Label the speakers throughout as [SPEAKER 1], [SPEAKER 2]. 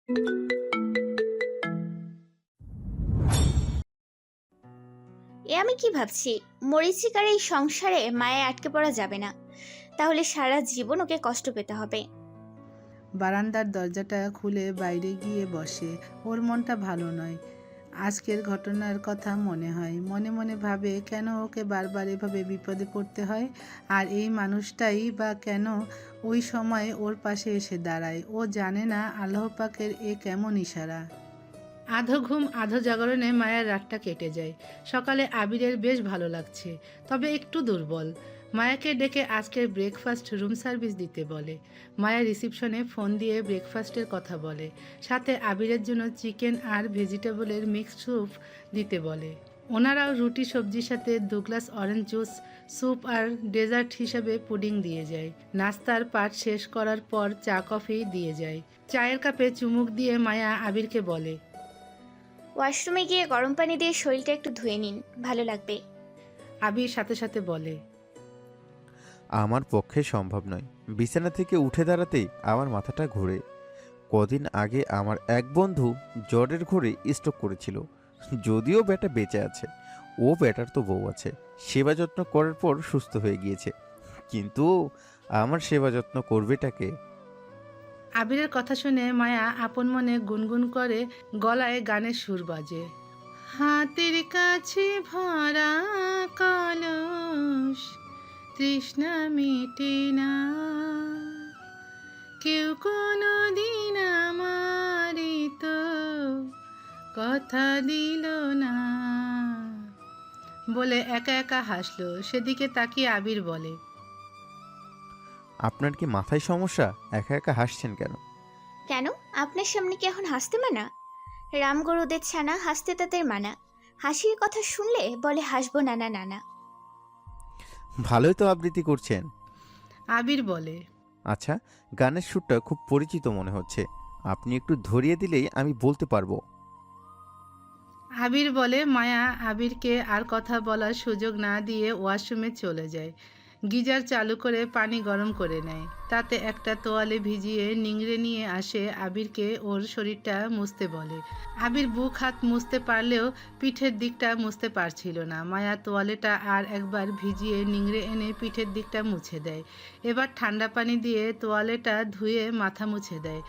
[SPEAKER 1] এ আমি কি ভাবছি? মরীচিকার এই সংসারে মায়ে আটকে পড়া যাবে না, তাহলে সারা জীবন ওকে কষ্ট পেতে হবে।
[SPEAKER 2] বারান্দার দরজাটা খুলে বাইরে গিয়ে বসে। ওর মনটা ভালো নয়। আজকের ঘটনার কথা মনে হয়, মনে মনে ভাবে কেন ওকে বারবার এভাবে বিপদে পড়তে হয়, আর এই মানুষটাই বা কেন ওই সময় ওর পাশে এসে দাঁড়ায়। ও জানে না আল্লাহ পাকের এ কেমন ইশারা। আধো ঘুম আধো জাগরণে মায়ার রাতটা কেটে যায়। সকালে আবিরের বেশ ভালো লাগছে, তবে একটু দুর্বল। মায়াকে ডেকে আজকের ব্রেকফাস্ট রুম সার্ভিস দিতে বলে। মায়া রিসিপশনে ফোন দিয়ে ব্রেকফাস্টের কথা বলে, সাথে আবিরের জন্য চিকেন আর ভেজিটেবলের মিক্সড স্যুপ দিতে বলে। ওনারাও রুটি সবজির সাথে 2 গ্লাস অরেঞ্জ জুস, স্যুপ আর ডেজার্ট হিসাবে পুডিং দিয়ে যায়। নাস্তার পাট শেষ করার পর চা কফি দিয়ে যায়। চায়ের কাপে চুমুক দিয়ে মায়া আবিরকে বলে,
[SPEAKER 1] ওয়াশরুমে গিয়ে গরম পানি দিয়ে শরীরটা একটু ধুয়ে নিন, ভালো লাগবে।
[SPEAKER 2] আবির সাথে সাথে বলে,
[SPEAKER 3] আমার পক্ষে সম্ভব নয়। বিছানা থেকে উঠে দাঁড়াতেই আমার মাথাটা ঘোরে। কদিন আগে আমার এক বন্ধু জ্বরের ঘোরে স্ট্রোক করেছিল। যদিও বেটা বেঁচে আছে, ও বেটার তো বউ আছে, সেবা যত্ন করার পর সুস্থ হয়ে গিয়েছে। কিন্তু আমার সেবা যত্ন করবেটাকে?
[SPEAKER 2] আবিরের কথা শুনে মায়া আপন মনে গুনগুন করে, গলায় গানের সুর বাজে। হাতের কাছে ভরা কলস, তৃষ্ণা মিটে না, কেউ কোনো দিন আমারই তো কথা দিল না, বলে একা একা হাসলো। সেদিকে তাকিয়ে আবির বলে,
[SPEAKER 3] আপনার কি মাথায় সমস্যা? একা একা হাসছেন কেন?
[SPEAKER 1] কেন? আপনার সামনে কি এখন হাসতে মানা? রামগরুদের ছানা হাসতে তাদের মানা। হাসির কথা শুনলে বলে হাসবো নানা নানা।
[SPEAKER 3] ভালোই তো আবৃত্তি করছেন।
[SPEAKER 2] আবির বলে,
[SPEAKER 3] আচ্ছা, গানের সুরটা খুব পরিচিত মনে হচ্ছে। আপনি একটু ধরিয়ে দিলেই আমি বলতে পারবো।
[SPEAKER 2] আবির বলে। মায়া আবিরকে আর কথা বলার সুযোগ না দিয়ে ওয়াশরুমে চলে যায়। গিজার চালু করে পানি গরম করে নেয়, তাতে একটা তোয়ালে ভিজিয়ে নিংড়ে নিয়ে আসে। আবিরকে ওর শরীরটা মুছতে বলে। আবির বুক হাত মুছতে পারলেও পিঠের দিকটা মুছতে পারছিল না। মায়া তোয়ালেটা আর একবার ভিজিয়ে নিংড়ে এনে পিঠের দিকটা মুছে দেয়। এবার ঠান্ডা পানি দিয়ে তোয়ালেটা ধুয়ে মাথা মুছে দেয়।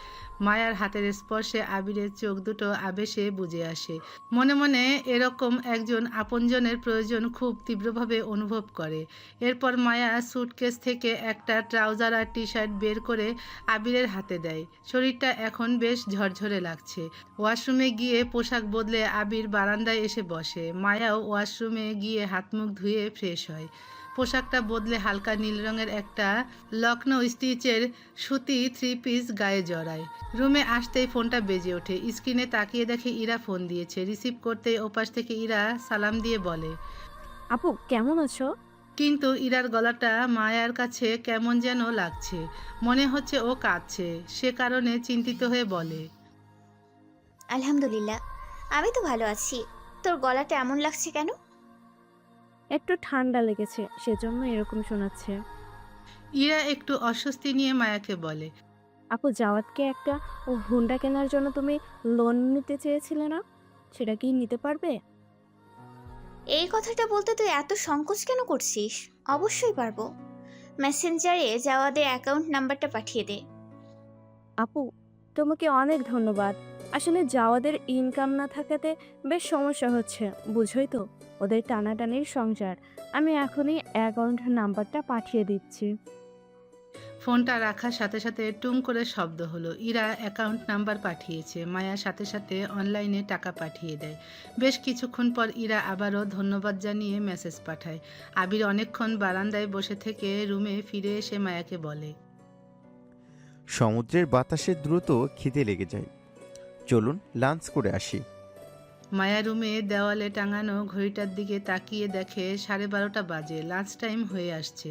[SPEAKER 2] মায়ার হাতের স্পর্শে আবিরের চোখ দুটো আবেশে বুজে আসে। মনে মনে এরকম একজন আপনজনের প্রয়োজন খুব তীব্রভাবে অনুভব করে। এরপর মায়া স্যুটকেস থেকে একটা ট্রাউজার আর টি শার্ট বের করে আবিরের হাতে দেয়। শরীরটা এখন বেশ ঝরঝরে লাগছে। ওয়াশরুমে গিয়ে পোশাক বদলে আবির বারান্দায় এসে বসে। মায়াও ওয়াশরুমে গিয়ে হাত মুখ ধুয়ে ফ্রেশ হয়। পোশাকটা বদলে হালকা নীল রঙের একটা লখনৌ স্টিচের সুতি 3 পিস গায়ে জড়ায়। রুমে আসতেই ফোনটা বেজে ওঠে। স্ক্রিনে তাকিয়ে দেখে ইরা ফোন দিয়েছে। রিসিভ করতেই ওপাশ থেকে ইরা সালাম দিয়ে বলে,
[SPEAKER 4] আপু কেমন আছো?
[SPEAKER 2] কিন্তু ইরার গলাটা মায়ার কাছে কেমন যেন লাগছে। মনে হচ্ছে ও কাঁদছে। সে কারণে চিন্তিত হয়ে বলে,
[SPEAKER 1] আলহামদুলিল্লাহ, আমি তো ভালো আছি। তোর গলাটা এমন লাগছে কেন?
[SPEAKER 4] একটু ঠান্ডা লেগেছে, সেজন্য এরকম শোনাচ্ছে।
[SPEAKER 2] ইরা একটু অস্বস্তি নিয়ে মায়াকে বলে,
[SPEAKER 4] আপু জাওয়াতকে একটা হুন্ডা কেনার জন্য তুমি লোন নিতে চেয়েছিলে না, সেটা কি নিতে পারবে?
[SPEAKER 1] এই কথাটা বলতে তুই এত সংকোচ কেন করছিস? অবশ্যই পারবো। মেসেঞ্জারে যাওয়াদের অ্যাকাউন্ট নাম্বারটা পাঠিয়ে দে।
[SPEAKER 4] আপু তোমাকে অনেক ধন্যবাদ। আসলে জাওয়াদের ইনকাম না থাকাতে বেশ সমস্যা হচ্ছে, বুঝোই তো, ওদের টানাটানির সংসার। আমি এখনই অ্যাকাউন্ট নাম্বারটা পাঠিয়ে দিচ্ছি।
[SPEAKER 2] ফোনটা রাখার সাথে সাথে টুং করে শব্দ হলো। ইরা অ্যাকাউন্ট নাম্বার পাঠিয়েছে। মায়া সাথে সাথে অনলাইনে টাকা পাঠিয়ে দেয়। বেশ কিছুক্ষণ পর ইরা আবারও ধন্যবাদ জানিয়ে মেসেজ পাঠায়। আবির অনেকক্ষণ বারান্দায় বসে থেকে রুমে ফিরে এসে মায়াকে বলে,
[SPEAKER 3] সমুদ্রের বাতাসে দ্রুত খিদে লেগে যায়, চলুন লাঞ্চ করে আসি।
[SPEAKER 2] মায়া রুমে দেওয়ালে টাঙানো ঘড়িটার দিকে তাকিয়ে দেখে 12:30 বাজে। লাঞ্চ টাইম হয়ে আসছে।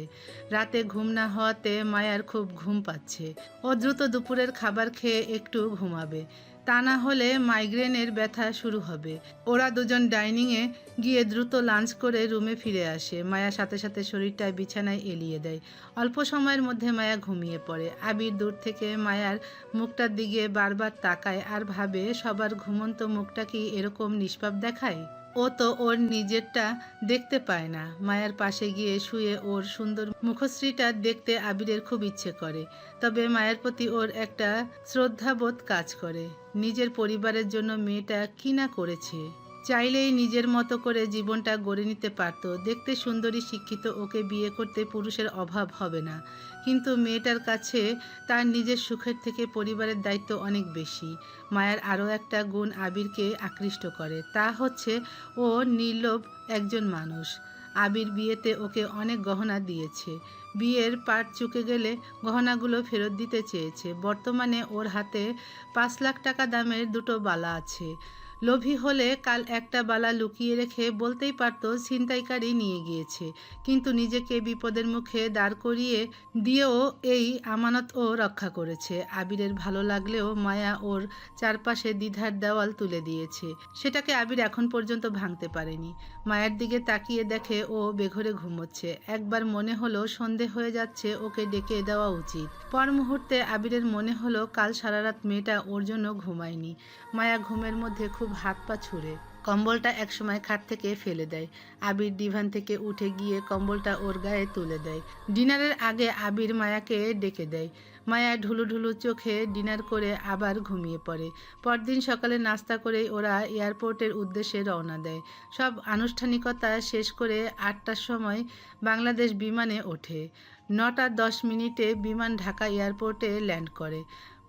[SPEAKER 2] রাতে ঘুম না হওয়াতে মায়ার খুব ঘুম পাচ্ছে। ও দ্রুত দুপুরের খাবার খেয়ে একটু ঘুমাবে। তা না হলে মাইগ্রেনের ব্যথা শুরু হবে। ওরা দুজন ডাইনিংয়ে গিয়ে দ্রুত লাঞ্চ করে রুমে ফিরে আসে। মায়া সাথে সাথে শরীরটা বিছানায় এলিয়ে দেয়। অল্প সময়ের মধ্যে মায়া ঘুমিয়ে পড়ে। আবির দূর থেকে মায়ার মুখটার দিকে বারবার তাকায় আর ভাবে, সবার ঘুমন্ত মুখটা কি এরকম নিষ্পাপ দেখায়? ও তো ওর নিজেরটা দেখতে পায় না। মায়ার পাশে গিয়ে শুয়ে ওর সুন্দর মুখশ্রীটা দেখতে আবিরের খুব ইচ্ছে করে। তবে মায়ের প্রতি ওর একটা শ্রদ্ধাবোধ কাজ করে। নিজের পরিবারের জন্য মেয়েটা কি না করেছে। চাইলেই নিজের মতো করে জীবনটা গড়ে নিতে পারত। দেখতে সুন্দরী, শিক্ষিত, ওকে বিয়ে করতে পুরুষের অভাব হবে না। কিন্তু মেয়েটার কাছে তার নিজের সুখের থেকে পরিবারের দায়িত্ব অনেক বেশি। মায়ের আরও একটা গুণ আবিরকে আকৃষ্ট করে, তা হচ্ছে ও নির্লোভ একজন মানুষ। আবির বিয়েতে ওকে অনেক গহনা দিয়েছে। বিয়ের পাট চুকে গেলে গহনাগুলো ফেরত দিতে চেয়েছে। বর্তমানে ওর হাতে 5 লাখ টাকা দামের দুটো বালা আছে। লোভী হলে কাল একটা বালা লুকিয়ে রেখে বলতেই পারত ছিনতাইকারী নিয়ে গিয়েছে। কিন্তু নিজেকে বিপদের মুখে দাঁড় করিয়ে দিয়েও এই আমানত ও রক্ষা করেছে। আবিরের ভালো লাগলেও মায়া ওর চারপাশে দ্বিধার দেওয়াল তুলে দিয়েছে। সেটাকে আবির এখন পর্যন্ত ভাঙতে পারেনি। মায়ের দিকে তাকিয়ে দেখে ও বেঘরে ঘুমোচ্ছে। একবার মনে হলো সন্ধে হয়ে যাচ্ছে, ওকে ডেকে দেওয়া উচিত। পর মুহূর্তে আবিরের মনে হলো কাল সারা রাত মেয়েটা ওর জন্য ঘুমায়নি। মায়া ঘুমের মধ্যে খুব হাত পা ছুড়ে কম্বলটা একসময় খাট থেকে ফেলে দেয়। আবির ডিভান থেকে উঠে গিয়ে কম্বলটা ওর গায়ে তুলে দেয়। ডিনারের আগে আবির মায়াকে ডেকে দেয়। মায়া ঢুলু ঢুলু চোখে ডিনার করে আবার ঘুমিয়ে পড়ে। পরদিন সকালে নাস্তা করেই ওরা এয়ারপোর্টের উদ্দেশ্যে রওনা দেয়। সব আনুষ্ঠানিকতা শেষ করে 8টার সময় বাংলাদেশ বিমানে ওঠে। 9টা 10 মিনিটে বিমান ঢাকা এয়ারপোর্টে ল্যান্ড করে।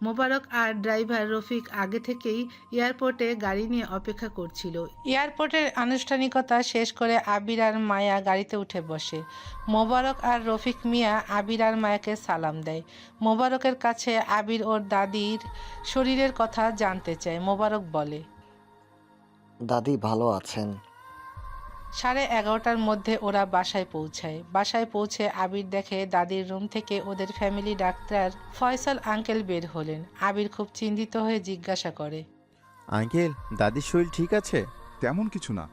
[SPEAKER 2] মোবারক আর ড্রাইভার রফিক আগে থেকেই এয়ারপোর্টে গাড়ি নিয়ে অপেক্ষা করছিল। এয়ারপোর্টের আনুষ্ঠানিকতা শেষ করে আবির আর মায়া গাড়িতে উঠে বসে। মোবারক আর রফিক মিয়া আবির আর মায়াকে সালাম দেয়। মোবারকের কাছে আবির ওর দাদির শরীরের কথা জানতে চায়। মোবারক বলে,
[SPEAKER 5] দাদি ভালো আছেন?
[SPEAKER 2] 11:30টার মধ্যে ওরা বাসায় পৌঁছায়। বাসায় পৌঁছে আবির দেখে দাদির রুম থেকে ওদের ফ্যামিলি ডাক্তার ফয়সাল আঙ্কেল বের হলেন। আবির খুব চিন্তিত হয়ে জিজ্ঞাসা করে,
[SPEAKER 3] আঙ্কেল, দাদির শরীর ঠিক আছে?
[SPEAKER 6] তেমন কিছু না,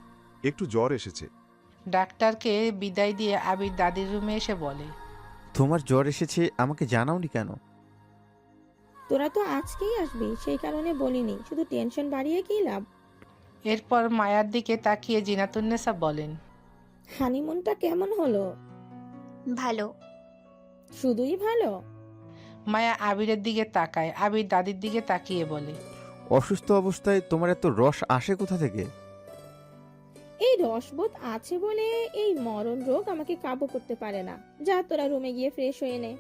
[SPEAKER 6] একটু জ্বর এসেছে।
[SPEAKER 2] ডাক্তারকে বিদায় দিয়ে আবির দাদির রুমে এসে বলে,
[SPEAKER 3] তোমার জ্বর এসেছে, আমাকে জানাওনি কেন?
[SPEAKER 7] তোরা তো আজকেই আসবি, সেই কারণে বলিনি। শুধু টেনশন বাড়িয়ে কি লাভ?
[SPEAKER 2] এরপর মায়ার দিকে তাকিয়ে জিনাতুন্নেসা বলেন,
[SPEAKER 7] হানিমুনটা কেমন হলো?
[SPEAKER 1] ভালো।
[SPEAKER 7] শুধুই ভালো?
[SPEAKER 2] মায়া আবিরের দিকে তাকায়। আবির দাদির দিকে তাকিয়ে বলে,
[SPEAKER 3] অসুস্থ অবস্থায় তোমার এত রস আসে কোথা থেকে?
[SPEAKER 7] এই রসবোধ আছে বলে এই মরণ রোগ আমাকে কাবু করতে পারে না। যা, তোরা রুমে গিয়ে ফ্রেশ হয়ে নে।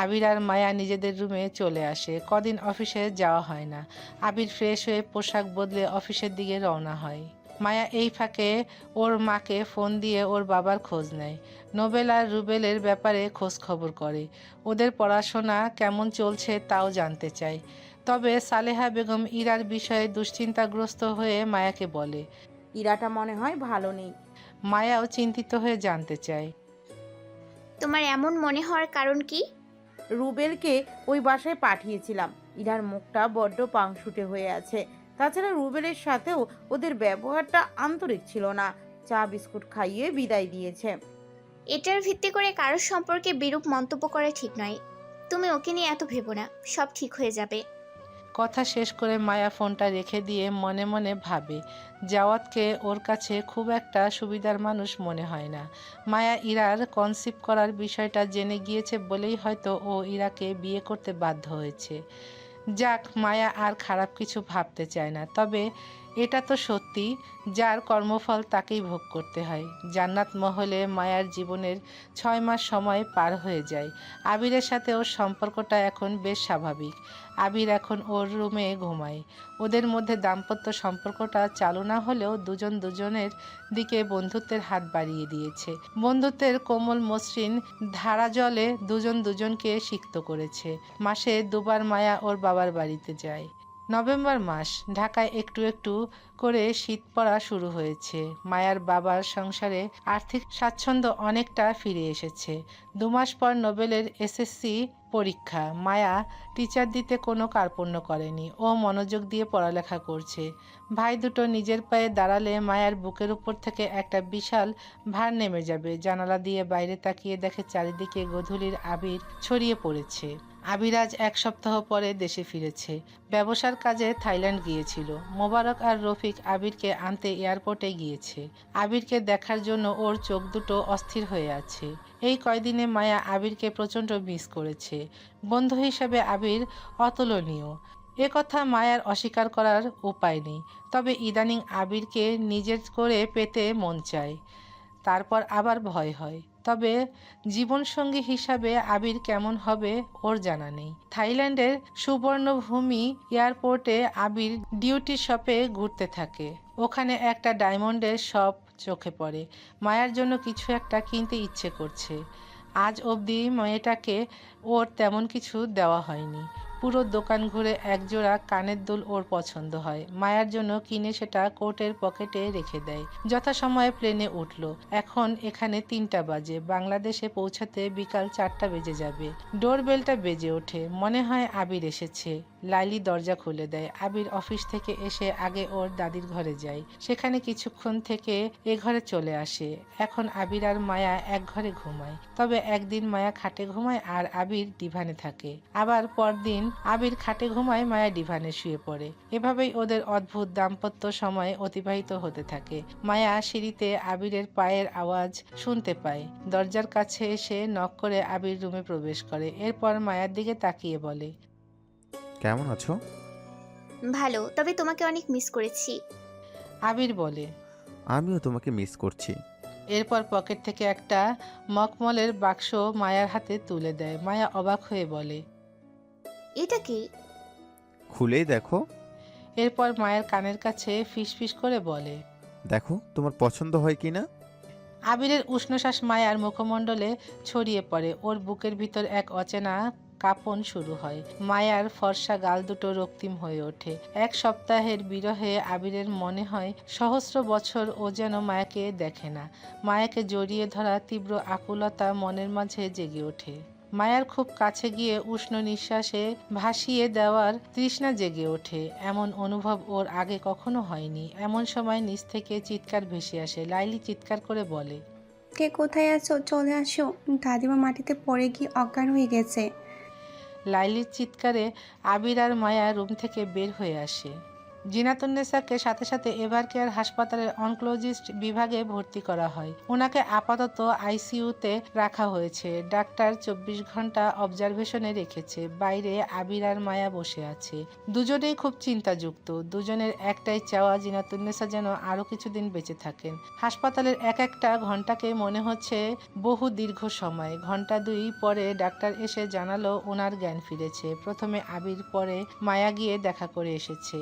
[SPEAKER 2] আবির আর মায়া নিজেদের রুমে চলে আসে। কদিন অফিসে যাওয়া হয় না। আবির ফ্রেশ হয়ে পোশাক বদলে অফিসের দিকে রওনা হয়। মায়া এই ফাঁকে ওর মাকে ফোন দিয়ে ওর বাবার খোঁজ নেয়। নোবেল আর রুবেলের ব্যাপারে খোঁজ খবর করে। ওদের পড়াশোনা কেমন চলছে তাও জানতে চায়। তবে সালেহা বেগম ইরার বিষয়ে দুশ্চিন্তাগ্রস্ত হয়ে মায়াকে বলে।
[SPEAKER 8] ইরাটা মনে হয় ভালো নেই।
[SPEAKER 2] মায়াও চিন্তিত হয়ে জানতে চায়,
[SPEAKER 1] তোমার এমন মনে হওয়ার কারণ কি?
[SPEAKER 8] রুবেলকে ওই বাসায় পাঠিয়েছিলাম। ইরার মুখটা বড্ড পাংশুটে হয়ে আছে। তাছাড়া রুবেলের সাথেও ওদের ব্যবহারটা আন্তরিক ছিল না। চা বিস্কুট খাইয়ে বিদায় দিয়েছে।
[SPEAKER 1] এটার ভিত্তি করে কারোর সম্পর্কে বিরূপ মন্তব্য করা ঠিক নয়। তুমি ওকে নিয়ে এত ভেবো না, সব ঠিক হয়ে যাবে।
[SPEAKER 2] কথা শেষ করে মায়া ফোনটা রেখে দিয়ে মনে মনে ভাবে, জাওয়াতকে ওর কাছে খুব একটা সুবিধার মানুষ মনে হয় না। মায়া ইরার কনসিভ করার বিষয়টা জেনে গিয়েছে বলেই হয়তো ও ইরাকে বিয়ে করতে বাধ্য হয়েছে। যাক, মায়া আর খারাপ কিছু ভাবতে চায় না। তবে এটা তো সত্যি, যার কর্মফল তাকেই ভোগ করতে হয়। জান্নাত মহলে মায়ার জীবনের 6 মাস সময় পার হয়ে যায়। আবিরের সাথে ওর সম্পর্কটা এখন বেশ স্বাভাবিক। আবির এখন ওর রুমে ঘুমায়। ওদের মধ্যে দাম্পত্য সম্পর্কটা চালু না হলেও দুজন দুজনের দিকে বন্ধুত্বের হাত বাড়িয়ে দিয়েছে। বন্ধুত্বের কোমল মসৃণ ধারা জলে দুজন দুজনকে সিক্ত করেছে। মাসে 2বার মায়া ওর বাবার বাড়িতে যায়। নভেম্বর মাস, ঢাকায় একটু একটু করে শীত পড়া শুরু হয়েছে। মায়ার বাবার সংসারে আর্থিক স্বাচ্ছন্দ্য অনেকটা ফিরে এসেছে। 2 মাস পর নোবেলের SSC পরীক্ষা। মায়া টিচার দিতে কোনো কার্পণ্য করেনি, ও মনোযোগ দিয়ে পড়ালেখা করছে। ভাই দুটো নিজের পায়ে দাঁড়ালে মায়ার বুকের উপর থেকে একটা বিশাল ভার নেমে যাবে। জানালা দিয়ে বাইরে তাকিয়ে দেখে চারিদিকে গোধূলির আবির ছড়িয়ে পড়েছে। আবির আজ 1 সপ্তাহ পরে দেশে ফিরেছে। ব্যবসার কাজে থাইল্যান্ড গিয়েছিল। মোবারক আর রফিক আবিরকে আনতে এয়ারপোর্টে গিয়েছে। আবিরকে দেখার জন্য ওর চোখ দুটো অস্থির হয়ে আছে। এই কয়দিনে মায়া আবিরকে প্রচণ্ড মিস করেছে। বন্ধু হিসাবে আবির অতুলনীয়, এ কথা মায়ার অস্বীকার করার উপায় নেই। তবে ইদানিং আবিরকে নিজের করে পেতে মন চায়, তারপর আবার ভয় হয়। তবে জীবনসঙ্গী হিসাবে আবির কেমন হবে ওর জানা নেই। থাইল্যান্ডের সুবর্ণভূমি এয়ারপোর্টে আবির ডিউটি শপে ঘুরতে থাকে। ওখানে একটা ডায়মন্ডের শপ চোখে পড়ে। মায়ার জন্য কিছু একটা কিনতে ইচ্ছে করছে। আজ অবধি মেয়েটাকে ওর তেমন কিছু দেওয়া হয়নি। পুরো দোকান ঘুরে একজোড়া কানের দুল ওর পছন্দ হয়। মায়ার জন্য কিনে সেটা কোটের পকেটে রেখে দেয়। যথাসময়ে প্লেনে উঠল। এখন এখানে 3টা বাজে। বাংলাদেশে পৌঁছাতে বিকাল 4টা বেজে যাবে। ডোরবেলটা বেজে ওঠে। মনে হয় আবির এসেছে। লাইলি দরজা খুলে দেয়। আবির অফিস থেকে এসে আগে ওর দাদির ঘরে যায়। সেখানে কিছুক্ষণ থেকে এ ঘরে চলে আসে। এখন আবির আর মায়া এক ঘরে ঘুমায়। তবে একদিন মায়া খাটে ঘুমায় আর আবির ডিভানে থাকে। আবার পরদিন আবির খাটে ঘুমায়, মায়া ডিভানে শুয়ে পড়ে। এভাবেই ওদের অদ্ভুত দাম্পত্য সময় অতিবাহিত হতে থাকে। মায়া সিঁড়িতে আবিরের পায়ের আওয়াজ শুনতে পায়। দরজার কাছে এসে নক করে আবির রুমে প্রবেশ করে। এরপর মায়ার দিকে তাকিয়ে বলে,
[SPEAKER 3] কেমন আছো?
[SPEAKER 1] ভালো, তবে তোমাকে অনেক মিস করেছি।
[SPEAKER 2] আবির বলে,
[SPEAKER 3] আমিও তোমাকে মিস করছি।
[SPEAKER 2] এরপর পকেট থেকে একটা মখমলের বাক্স মায়ার হাতে তুলে দেয়। মায়া অবাক হয়ে বলে,
[SPEAKER 1] এটা কি?
[SPEAKER 3] খুলেই দেখো।
[SPEAKER 2] এরপর মায়ের কানের কাছে ফিসফিস করে বলে,
[SPEAKER 3] দেখো তোমার পছন্দ হয় কি না।
[SPEAKER 2] আবিরের উষ্ণশ্বাস মায়ার মুখমণ্ডলে ছড়িয়ে পড়ে। ওর বুকের ভিতর এক অচেনা কাঁপন শুরু হয়। মায়ার ফর্সা গাল দুটো রক্তিম হয়ে ওঠে। 1 সপ্তাহের বিরহে আবিরের মনে হয় সহস্র বছর ও যেন মায়াকে দেখে না। মায়াকে জড়িয়ে ধরা তীব্র আকুলতা মনের মাঝে জেগে ওঠে। মায়ার খুব কাছে গিয়ে উষ্ণ নিঃশ্বাসে ভাসিয়ে দেওয়ার তৃষ্ণা জেগে ওঠে। এমন অনুভব ওর আগে কখনো হয়নি। এমন সময় নিচ থেকে চিৎকার ভেসে আসে। লাইলি চিৎকার করে বলে,
[SPEAKER 9] কে কোথায় আছো? চলে আসো, দাদিমা মাটিতে পড়ে গিয়ে অজ্ঞান হয়ে গেছে।
[SPEAKER 2] লাইলির চিৎকারে আবির আর মায়া রুম থেকে বের হয়ে আসে। জিনাতুন্নেসাকে সাথে সাথে এভার কেয়ার হাসপাতালের অনকোলজিস্ট বিভাগে ভর্তি করা হয়। ওনাকে আপাতত আইসিইউতে রাখা হয়েছে। ডাক্তার 24 ঘন্টা অবজারভেশনে রেখেছে। বাইরে আবির আর মায়া বসে আছে। দুজনেই খুব চিন্তাযুক্ত। দুজনের একটাই চাওয়া, জিনাতুন্নেসা যেন আরও কিছুদিন বেঁচে থাকেন। হাসপাতালের এক একটা ঘন্টাকে মনে হচ্ছে বহু দীর্ঘ সময়। ঘন্টা 2 পরে ডাক্তার এসে জানালো ওনার জ্ঞান ফিরেছে। প্রথমে আবির, পরে মায়া গিয়ে দেখা করে এসেছে।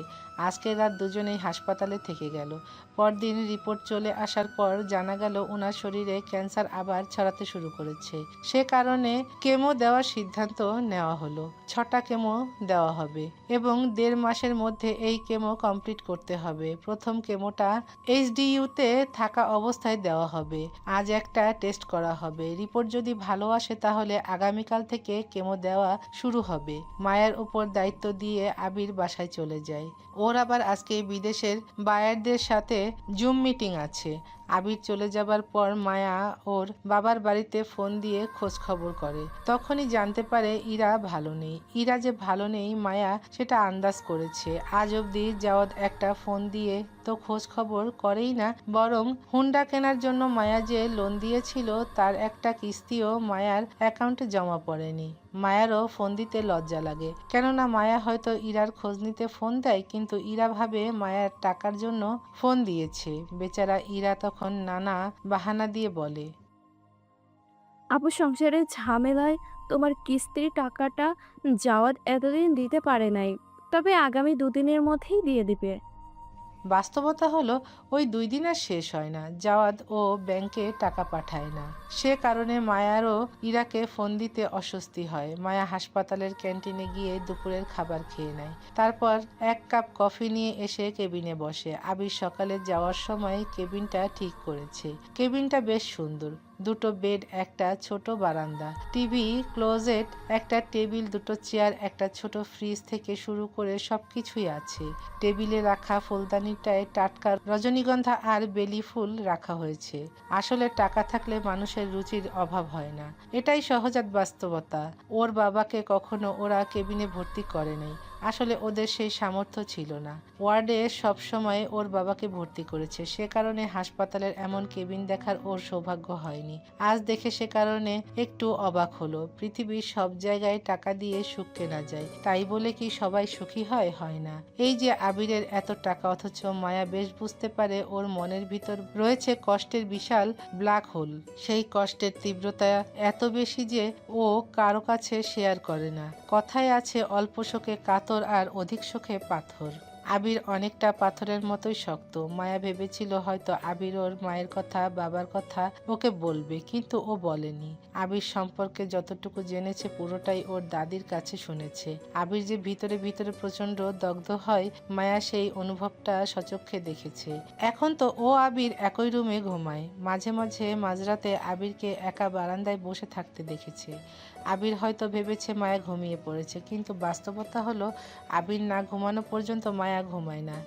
[SPEAKER 2] আজকের রাত দুজনেই হাসপাতালে থেকে গেল। পরদিন রিপোর্ট চলে আসার পর জানা গেল ওনার শরীরে ক্যান্সার আবার ছড়াতে শুরু করেছে। সে কারণে কেমো দেওয়ার সিদ্ধান্ত নেওয়া হলো। 6টা কেমো দেওয়া হবে এবং 1.5 মাসের মধ্যে এই কেমো কমপ্লিট করতে হবে। প্রথম কেমোটা এইচডিইউতে থাকা অবস্থায় দেওয়া হবে। আজ একটা টেস্ট করা হবে। রিপোর্ট যদি ভালো আসে তাহলে আগামীকাল থেকে কেমো দেওয়া শুরু হবে। মায়ের উপর দায়িত্ব দিয়ে আবির বাসায় চলে যায়। ওর আবার আজকে বিদেশের বায়ারদের সাথে জুম মিটিং আছে। আবির চলে যাবার পর মায়া ওর বাবার বাড়িতে ফোন দিয়ে খোঁজ খবর করে। তখনই জানতে পারে ইরা ভালো নেই। ইরা যে ভালো নেই মায়া সেটা আন্দাজ করেছে। আজ অবধি জাওয়াদ একটা ফোন দিয়ে তো খোঁজ খবর করেই না, বরং হুন্ডা কেনার জন্য মায়া যে লোন দিয়েছিল তার একটা কিস্তিও মায়ার অ্যাকাউন্টে জমা পড়েনি। মায়ারও ফোন দিতে লজ্জা লাগে, কেননা মায়া হয়তো ইরার খোঁজ নিতে ফোন দেয়, কিন্তু ইরা ভাবে মায়ার টাকার জন্য ফোন দিয়েছে। বেচারা ইরা তখন নানা বাহানা দিয়ে বলে,
[SPEAKER 4] আপু, সংসারের ঝামেলায় তোমার কিস্তির টাকাটা জাওয়াদ এতদিন দিতে পারে নাই, তবে আগামী 2 দিনের মধ্যেই দিয়ে দিবে।
[SPEAKER 2] বাস্তবতা হলো ওই 2 দিন আর শেষ হয় না। জাওয়াদ ও ব্যাংকে টাকা পাঠায় না। সে কারণে মায়ারও ইরাকে ফোন দিতে অস্বস্তি হয়। মায়া হাসপাতালের ক্যান্টিনে গিয়ে দুপুরের খাবার খেয়ে নেয়। তারপর 1 কাপ কফি নিয়ে এসে কেবিনে বসে। আবির সকালে যাওয়ার সময় কেবিনটা ঠিক করেছে। কেবিনটা বেশ সুন্দর। দুটো বেড, একটা ছোট বারান্দা, টিভি, ক্লোজেট, একটা টেবিল, দুটো চেয়ার, একটা ছোট ফ্রিজ থেকে শুরু করে সবকিছুই আছে। টেবিলে রাখা ফুলদানিটায় টাটকা রজনীগন্ধা আর বেলি ফুল রাখা হয়েছে। আসলে টাকা থাকলে মানুষের রুচির অভাব হয় না, এটাই সহজাত বাস্তবতা। ওর বাবাকে কখনো ওরা কেবিনে ভর্তি করে নাই, আসলে ওদের সেই সামর্থ্য ছিল না। ওয়ার্ডে সবসময় ওর বাবাকে ভর্তি করেছে, সে কারণে হাসপাতালের এমন কেবিন দেখার ওর সৌভাগ্য হয়নি। আজ দেখে সে কারণে একটু অবাক হলো। পৃথিবীর সব জায়গায় টাকা দিয়ে সুখ কেনা যায়, তাই বলে কি সবাই সুখী হয়? হয় না। এই যে আবিরের এত টাকা, অথচ মায়া বেশ বুঝতে পারে ওর মনের ভিতর রয়েছে কষ্টের বিশাল ব্ল্যাক হোল। সেই কষ্টের তীব্রতা এত বেশি যে ও কারো কাছে শেয়ার করে না। কথায় আছে, অল্প শোকে কাতর আর অধিক শোকে পাথর। আবির অনেকটা পাথরের মতোই শক্ত। মায়া ভেবেছিল হয়তো আবির ওর মায়ের কথা, বাবার কথা ওকে বলবে, কিন্তু ও বলেনি। আবির সম্পর্কে যতটুকু জেনেছে পুরোটাই ওর দাদির কাছে শুনেছে। আবির যে ভিতরে ভিতরে প্রচন্ড দগ্ধ হয়, মায়া সেই অনুভবটা সচক্ষে দেখেছে। এখন তো ও আবির একই রুমে ঘুমায়। মাঝে মাঝে মাঝরাতে আবিরকে একা বারান্দায় বসে থাকতে দেখেছে। আবির হয়তো ভেবেছে মায়া ঘুমিয়ে পড়েছে, কিন্তু বাস্তবতা হলো আবির না ঘুমানো পর্যন্ত মায়া ঘুমায় না।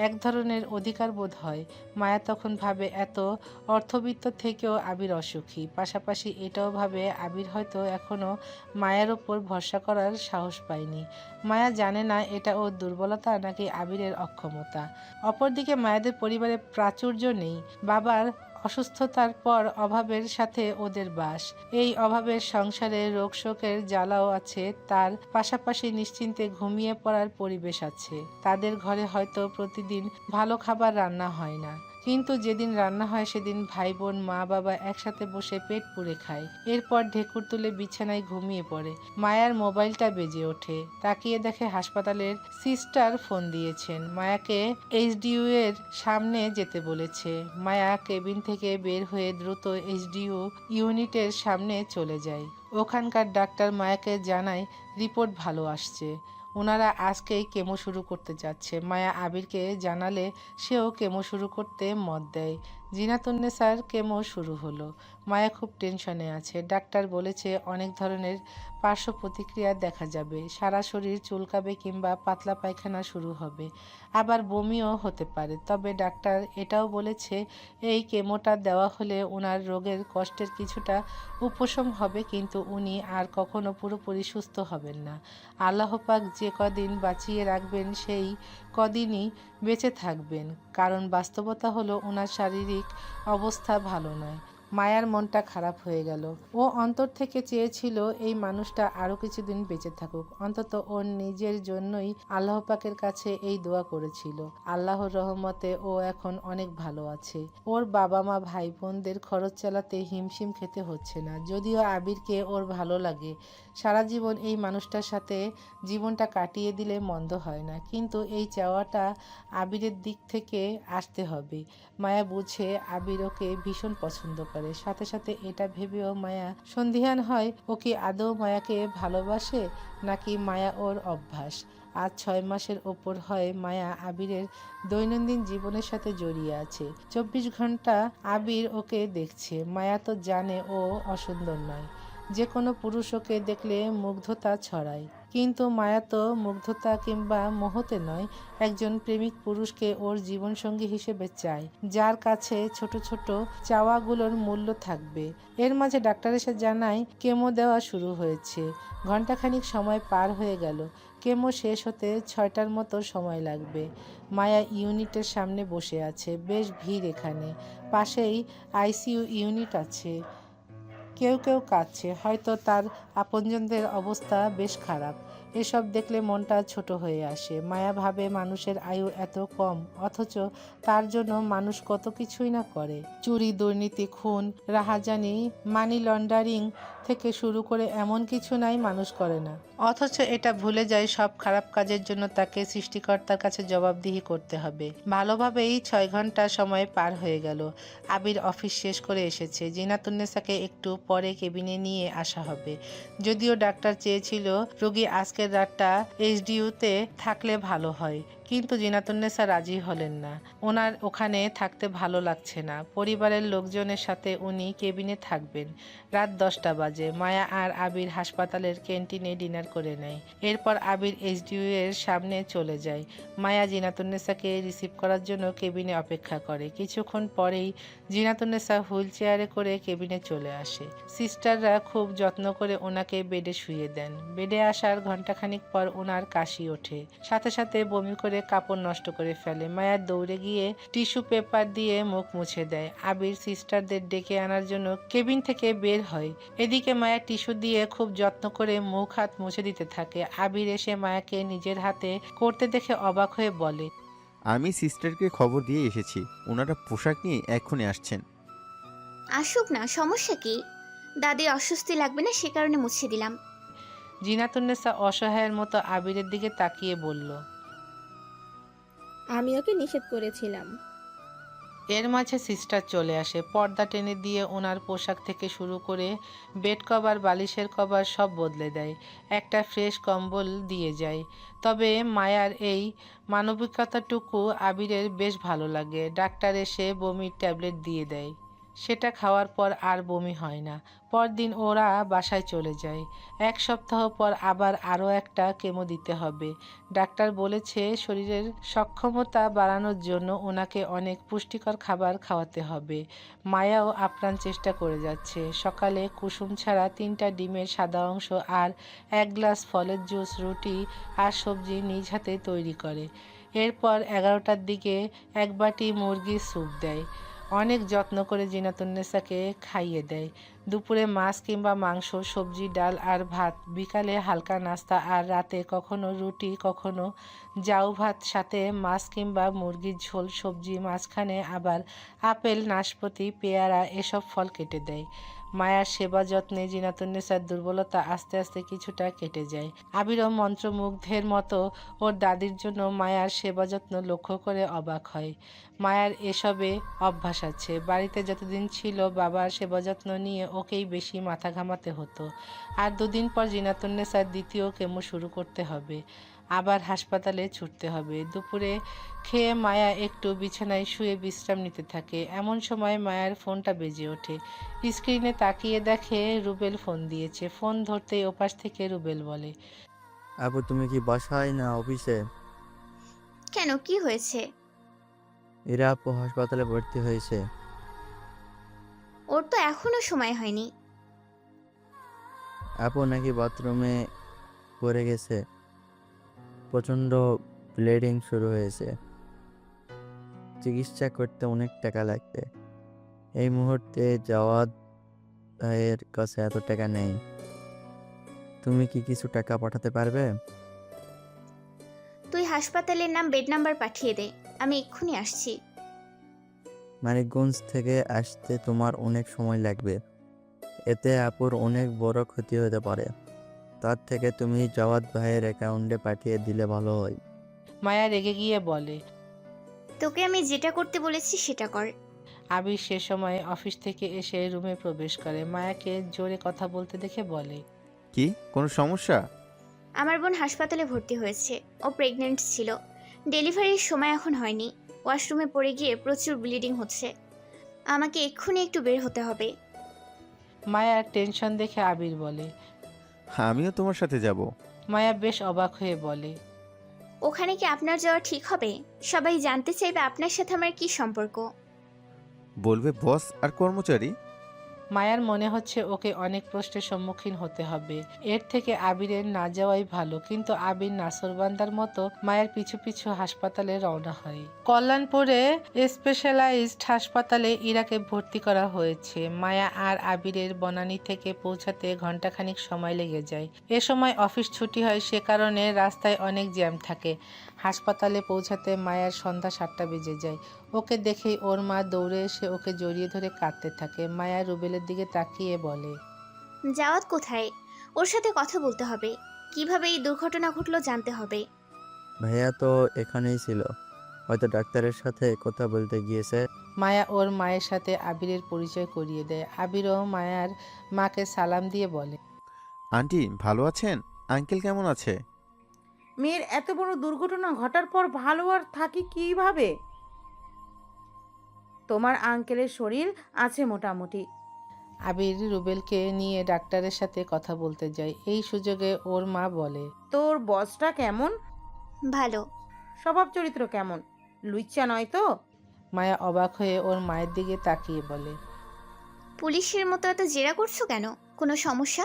[SPEAKER 2] এক ধরনের অধিকার বোধ হয়। মায়া তখন ভাবে এত অর্থবিত্ত থেকেও আবির অসুখী। পাশাপাশি এটাও ভাবে আবির হয়তো এখনো মায়ের ওপর ভরসা করার সাহস পায়নি। মায়া জানে না এটা ওর দুর্বলতা নাকি আবিরের অক্ষমতা। অপরদিকে মায়াদের পরিবারে প্রাচুর্য নেই। বাবার অসুস্থতার পর অভাবের সাথে ওদের বাস। এই অভাবের সংসারে রোগ শোকের জ্বালাও আছে, তার পাশাপাশি নিশ্চিন্তে ঘুমিয়ে পড়ার পরিবেশ আছে। তাদের ঘরে হয়তো প্রতিদিন ভালো খাবার রান্না হয় না, কিন্তু যেদিন রান্না হয় সেদিন ভাই বোন, মা বাবা একসাথে বসে পেট পুড়ে খায়। এরপর ঢেকুর তুলে বিছানায় ঘুমিয়ে পড়ে। মায়ার মোবাইলটা বেজে ওঠে। তাকিয়ে দেখে হাসপাতালের সিস্টার ফোন দিয়েছেন। মায়াকে এইচডিইউ এর সামনে যেতে বলেছে। মায়া কেবিন থেকে বের হয়ে দ্রুত এইচডিইউ ইউনিটের সামনে চলে যায়। ওখানকার ডাক্তার মায়াকে জানায় রিপোর্ট ভালো আসছে, ওনারা আজকেই কেমো শুরু করতে যাচ্ছে। মায়া আবিরকে জানালে সেও কেমো শুরু করতে মত দেয়। জিনাতুন্নেসার কেমো শুরু হলো। মায়া খুব টেনশনে আছে। ডাক্তার বলেছে অনেক ধরনের পার্শ্ব প্রতিক্রিয়া দেখা যাবে, সারা শরীর চুলকাবে কিংবা পাতলা পায়খানা শুরু হবে, আবার বমিও হতে পারে। তবে ডাক্তার এটাও বলেছে এই কেমোটা দেওয়া হলে ওনার রোগের কষ্টের কিছুটা উপশম হবে, কিন্তু উনি আর কখনো পুরোপুরি সুস্থ হবেন না। আল্লাহ পাক যে কদিন বাঁচিয়ে রাখবেন সেই কদিনই বেঁচে থাকবেন, কারণ বাস্তবতা হলো ওনার শারীরিক অবস্থা ভালো নয়। মায়ার মনটা খারাপ হয়ে গেল। ও অন্তর থেকে চেয়েছিল এই মানুষটা আরো কিছুদিন বেঁচে থাকুক, অন্তত ওর নিজের জন্যই আল্লাহ পাকের কাছে এই দোয়া করেছিল। আল্লাহর রহমতে ও এখন অনেক ভালো আছে। ওর বাবা মা, ভাই বোনদের খরচ চালাতে হিমশিম খেতে হচ্ছে না। যদিও আবিরকে ওর ভালো লাগে, সারা জীবন এই মানুষটার সাথে জীবনটা কাটিয়ে দিলে মন্দ হয় না, কিন্তু এই চাওয়াটা আবিরের দিক থেকে আসতে হবে। মায়া বুঝে আবির ওকে ভীষণ পছন্দ করে। সাথে সাথে এটা ভেবেও মায়া সন্দিহান হয় ও কি আদৌ মায়াকে ভালোবাসে নাকি মায়া ওর অভ্যাস। আজ 6 মাসের ওপর হয় মায়া আবিরের দৈনন্দিন জীবনের সাথে জড়িয়ে আছে। 24 ঘন্টা আবির ওকে দেখছে। মায়া তো জানে ও অসুন্দর নয়, যে কোনো পুরুষ ওকে দেখলে মুগ্ধতা ছড়ায়, কিন্তু মায়া তো মুগ্ধতা কিংবা মোহতে নয়, একজন প্রেমিক পুরুষকে ওর জীবনসঙ্গী হিসেবে চায়, যার কাছে ছোট ছোট চাওয়াগুলোর মূল্য থাকবে। এর মাঝে ডাক্তার এসে জানায় কেমো দেওয়া শুরু হয়েছে। ঘণ্টাখানিক সময় পার হয়ে গেল। কেমো শেষ হতে 6টার মতো সময় লাগবে। মায়া ইউনিটের সামনে বসে আছে। বেশ ভিড় এখানে। পাশেই আইসিইউ ইউনিট আছে। কেউ কেউ কাঁদছে, হয়তো তার আপনজনদের অবস্থা বেশ খারাপ। এসব দেখলে মনটা ছোট হয়ে আসে। মায়া ভাবে মানুষের আয়ু এত কম, অথচ তার জন্য মানুষ কত কিছুই না করে। চুরি, দুর্নীতি, খুন, রাহাজানি, মানি লন্ডারিং থেকে শুরু করে এমন কিছু নাই মানুষ করে না। অথচ এটা ভুলে যায় সব খারাপ কাজের জন্য তাকে সৃষ্টিকর্তার কাছে জবাবদিহি করতে হবে। ভালোভাবেই 6 ঘন্টা সময় পার হয়ে গেল। আবির অফিস শেষ করে এসেছে। জিনাতুন্নেসাকে একটু পরে কেবিনে নিয়ে আসা হবে। যদিও ডাক্তার চেয়েছিল রোগী আজকের রাতটা এইচডিইউতে থাকলে ভালো হয়, কিন্তু জিনাতুন্নেসা রাজি হলেন না। ওনার ওখানে থাকতে ভালো লাগছে না। পরিবারের লোকজনের সাথে উনি কেবিনে থাকবেন। রাত 10টা বাজে। মায়া আর আবির হাসপাতালের ক্যান্টিনে ডিনার করে নেয়। এরপর আবির এইচডিইউ এর সামনে চলে যায়। মায়া জিনাতুন্নেসাকে রিসিভ করার জন্য কেবিনে অপেক্ষা করে। কিছুক্ষণ পরেই জিনাতুন্নেসা হুইল চেয়ারে করে কেবিনে চলে আসে। সিস্টাররা খুব যত্ন করে ওনাকে বেডে শুইয়ে দেন। বেডে আসার ঘন্টাখানিক পর ওনার কাশি ওঠে, সাথে সাথে বমি করে কাপড় নষ্ট করে ফেলে। মায়া দৌড়ে গিয়ে টিস্যু পেপার দিয়ে মুখ মুছে দেয়। আবির সিস্টারদের ডেকে আনার জন্য কেবিন থেকে বের হয়। এদিকে মায়া টিস্যু দিয়ে খুব যত্ন করে মুখ হাত মুছে দিতে থাকে। আবির এসে মায়াকে নিজের হাতে করতে দেখে অবাক হয়ে বলে,
[SPEAKER 3] আমি সিস্টারকে খবর দিয়ে এসেছি, ওনারা পোশাক নিয়ে এক্ষুনি আসছেন।
[SPEAKER 1] আসুক না, সমস্যা কি? দাদির অস্বস্তি লাগবে না সে কারণে মুছে দিলাম।
[SPEAKER 2] জিনাতুন্নেসা অসহায়ের মতো আবিরের দিকে তাকিয়ে বলল।
[SPEAKER 7] আমি ওকে নিষেধ করেছিলাম।
[SPEAKER 2] এর মাঝে সিস্টার চলে আসে। পর্দা টেনে দিয়ে ওনার পোশাক থেকে শুরু করে বেড কভার, বালিশের কভার সব বদলে দেয়। একটা ফ্রেশ কম্বল দিয়ে যায়। তবে মায়ার এই মানবিকতাটুকু আবিরের বেশ ভালো লাগে। ডাক্তার এসে বমির ট্যাবলেট দিয়ে দেয়। সেটা খাওয়ার পর আর বমি হয় না। পরদিন ওরা বাসায় চলে যায়। 1 সপ্তাহ পর আবার আরও একটা কেমো দিতে হবে। ডাক্তার বলেছে শরীরের সক্ষমতা বাড়ানোর জন্য ওনাকে অনেক পুষ্টিকর খাবার খাওয়াতে হবে। মায়াও আপ্রাণ চেষ্টা করে যাচ্ছে। সকালে কুসুম ছাড়া 3টা ডিমের সাদা অংশ আর 1 গ্লাস ফলের জুস, রুটি আর সবজি নিজ হাতে তৈরি করে। এরপর 11টার দিকে 1 বাটি মুরগির স্যুপ দেয়। অনেক যত্ন করে জিনাতুন্নেসাকে খাইয়ে দেয়। দুপুরে মাছ কিংবা মাংস, সবজি, ডাল আর ভাত, বিকালে হালকা নাস্তা, আর রাতে কখনো রুটি, কখনো জাউ ভাত, সাথে মাছ কিংবা মুরগির ঝোল, সবজি, মাঝখানে আবার আপেল, নাশপাতি, পেয়ারা এসব ফল কেটে দেয়। মায়ার সেবা যত্নে জিনাতুন্নেসার দুর্বলতা আস্তে আস্তে কিছুটা কেটে যায়। আবিরও মন্ত্রমুগ্ধের মতো ওর দাদির জন্য মায়ার সেবা যত্ন লক্ষ্য করে অবাক হয়। মায়ার এসবে অভ্যাস আছে। বাড়িতে যতদিন ছিল বাবার সেবা যত্ন নিয়ে ওকেই বেশি মাথা ঘামাতে হতো। আর 2 দিন পর জিনাতুন্নেসার দ্বিতীয় কেমো শুরু করতে হবে। আবার হাসপাতালে ছুটতে হবে। দুপুরে খেয়ে মায়া একটু বিছানায় শুয়ে বিশ্রাম নিতে থাকে। এমন সময় মায়ার ফোনটা বেজে ওঠে। স্ক্রিনে তাকিয়ে দেখে রুবেল ফোন দিয়েছে। ফোন ধরতেই ওপাশ থেকে রুবেল বলে,
[SPEAKER 10] আপু তুমি কি বাসায় না অফিসে?
[SPEAKER 1] কেন, কি হয়েছে?
[SPEAKER 10] এরা আপু হাসপাতালে ভর্তি হয়েছে।
[SPEAKER 1] ওর তো এখনো সময় হয়নি।
[SPEAKER 10] আপু নাকি বাথরুমে পড়ে গেছে, প্রচন্ড ব্লিডিং শুরু হয়েছে, চিকিৎসা করতে অনেক টাকা লাগবে। এই মুহূর্তে জাওয়াদ ভাইয়ের কাছে এত টাকা নেই। তুমি কি কিছু টাকা পাঠাতে পারবে?
[SPEAKER 1] তুই হাসপাতালের নাম, বেড নাম্বার পাঠিয়ে দে, আমি এক্ষুনি আসছি।
[SPEAKER 10] মানিকগঞ্জ থেকে আসতে তোমার অনেক সময় লাগবে, এতে আপুর অনেক বড় ক্ষতি হতে পারে। তার থেকে তুমি জাওয়াদ ভাইয়ের অ্যাকাউন্টে পাঠিয়ে দিলে ভালো হয়।
[SPEAKER 2] মায়া রেগে গিয়ে বলে,
[SPEAKER 1] তোকে আমি যেটা করতে বলেছি সেটা কর।
[SPEAKER 2] আবির সে সময় অফিস থেকে এসে রুমে প্রবেশ করে। মায়াকে জোরে কথা বলতে দেখে বলে,
[SPEAKER 3] কি কোনো সমস্যা?
[SPEAKER 1] আমার বোন হাসপাতালে ভর্তি হয়েছে। ও প্রেগনেন্ট ছিল। ডেলিভারির সময় এখন হয়নি। ওয়াশরুমে পড়ে গিয়ে প্রচুর ব্লিডিং হচ্ছে। আমাকে এক্ষুনি একটু বের হতে হবে।
[SPEAKER 2] মায়ার টেনশন দেখে আবির বলে।
[SPEAKER 3] আমিও তোমার সাথে যাব।
[SPEAKER 2] মায়া বেশ অবাক হয়ে বলে,
[SPEAKER 1] ওখানে কি আপনার যাওয়া ঠিক হবে? সবাই জানতে চাইবে আপনার সাথে আমার কি সম্পর্ক।
[SPEAKER 3] বলবে বস আর কর্মচারী।
[SPEAKER 2] মায়ার মনে হচ্ছে ওকে অনেক প্রশ্নের সম্মুখীন হতে হবে। এর থেকে আবিরের না যাওয়াই ভালো। কিন্তু আবির নাসরবান্দার মতো মায়ের পিছু পিছু হাসপাতালে রওনা হয়। কল্যাণপুরে স্পেশালাইজড হাসপাতালে ইরাকে ভর্তি করা হয়েছে। মায়া আর আবিরের বনানী থেকে পৌঁছাতে ঘন্টাখানিক সময় লেগে যায়। এ সময় অফিস ছুটি হয়, সে কারণে রাস্তায় অনেক জ্যাম থাকে। হাসপাতালে পৌঁছাতে মায়ার সন্ধ্যা 7টা বেজে যায়। ওকে দেখেই ওর মা দৌড়ে এসে ওকে জড়িয়ে ধরে কাঁদতে থাকে। মায়া রুবেলের দিকে তাকিয়ে বলে,
[SPEAKER 1] জাওয়াত কোথায়? ওর সাথে কথা বলতে হবে। কিভাবে এই দুর্ঘটনা ঘটলো জানতে হবে।
[SPEAKER 10] ভাইয়া তো এখানেই ছিল, হয়তো ডাক্তারের সাথে কথা বলতে গিয়েছে।
[SPEAKER 2] মায়া ওর মায়ের সাথে আবিরের পরিচয় করিয়ে দেয়। আবিরও মায়ার মাকে সালাম দিয়ে বলে,
[SPEAKER 3] আন্টি ভালো আছেন? আঙ্কেল কেমন আছে?
[SPEAKER 8] মেয়ের এত বড় দুর্ঘটনা ঘটার পর ভালো আর থাকি কিভাবে? তোমার আঙ্কেলের শরীর আছে মোটামুটি।
[SPEAKER 2] আবির রুবেলকে নিয়ে ডাক্তারের সাথে কথা বলতে যায়। এই সুযোগে ওর মা বলে,
[SPEAKER 8] তোর বসটা কেমন?
[SPEAKER 1] ভালো।
[SPEAKER 8] স্বভাব চরিত্র কেমন? লুচ্চা নয় তো?
[SPEAKER 2] মায়া অবাক হয়ে ওর মায়ের দিকে তাকিয়ে বলে।
[SPEAKER 1] পুলিশের মতো এত জেরা করছো কেন? কোনো সমস্যা?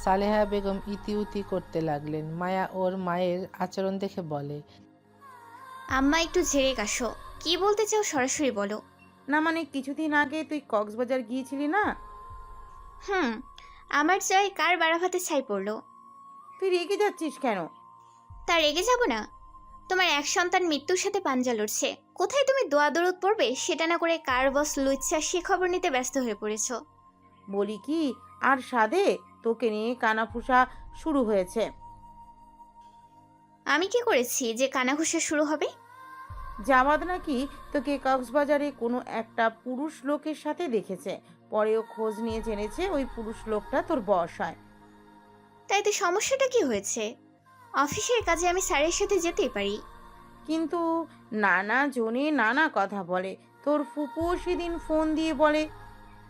[SPEAKER 2] সালেহা বেগম ইতিউতি করতে লাগলেন। মায়া ওর মায়ের আচরণ দেখে বলে,
[SPEAKER 1] আম্মা একটু ঝেড়ে কাশো। কি বলতে চাও সরাসরি বলো।
[SPEAKER 8] না মানে কিছুদিন আগে তুই কক্সবাজার গিয়েছিলি না?
[SPEAKER 1] হুম, আমার চাই কার বাড়াভাতে ছাই পড়লো।
[SPEAKER 8] তুই রেগে যাচ্ছিস কেন?
[SPEAKER 1] তা রেগে যাব না? তোমার এক সন্তান মৃত্যুর সাথে পাঞ্জা লড়ছে, কোথায় তুমি দোয়া দরদ পড়বে সেটা না করে কার বস লুচ্ছা সে খবর নিতে ব্যস্ত হয়ে পড়েছো।
[SPEAKER 8] বলি কি, আর সাধে তোকে নিয়ে কানাফুসা শুরু হয়েছে।
[SPEAKER 1] আমি কি করেছি যে কানাঘুষা শুরু হবে?
[SPEAKER 8] জামাত নাকি তোকে কক্সবাজারে কোনো একটা পুরুষ লোকের সাথে দেখেছে, পরেও খোঁজ নিয়ে জেনেছে ওই পুরুষ লোকটা তোর বস হয়।
[SPEAKER 1] তাইতে সমস্যাটা কি হয়েছে? অফিসের কাজে আমি স্যারের সাথে যেতেই পারি।
[SPEAKER 8] কিন্তু নানা জনে নানা কথা বলে। তোর ফুপুও সেদিন ফোন দিয়ে বলে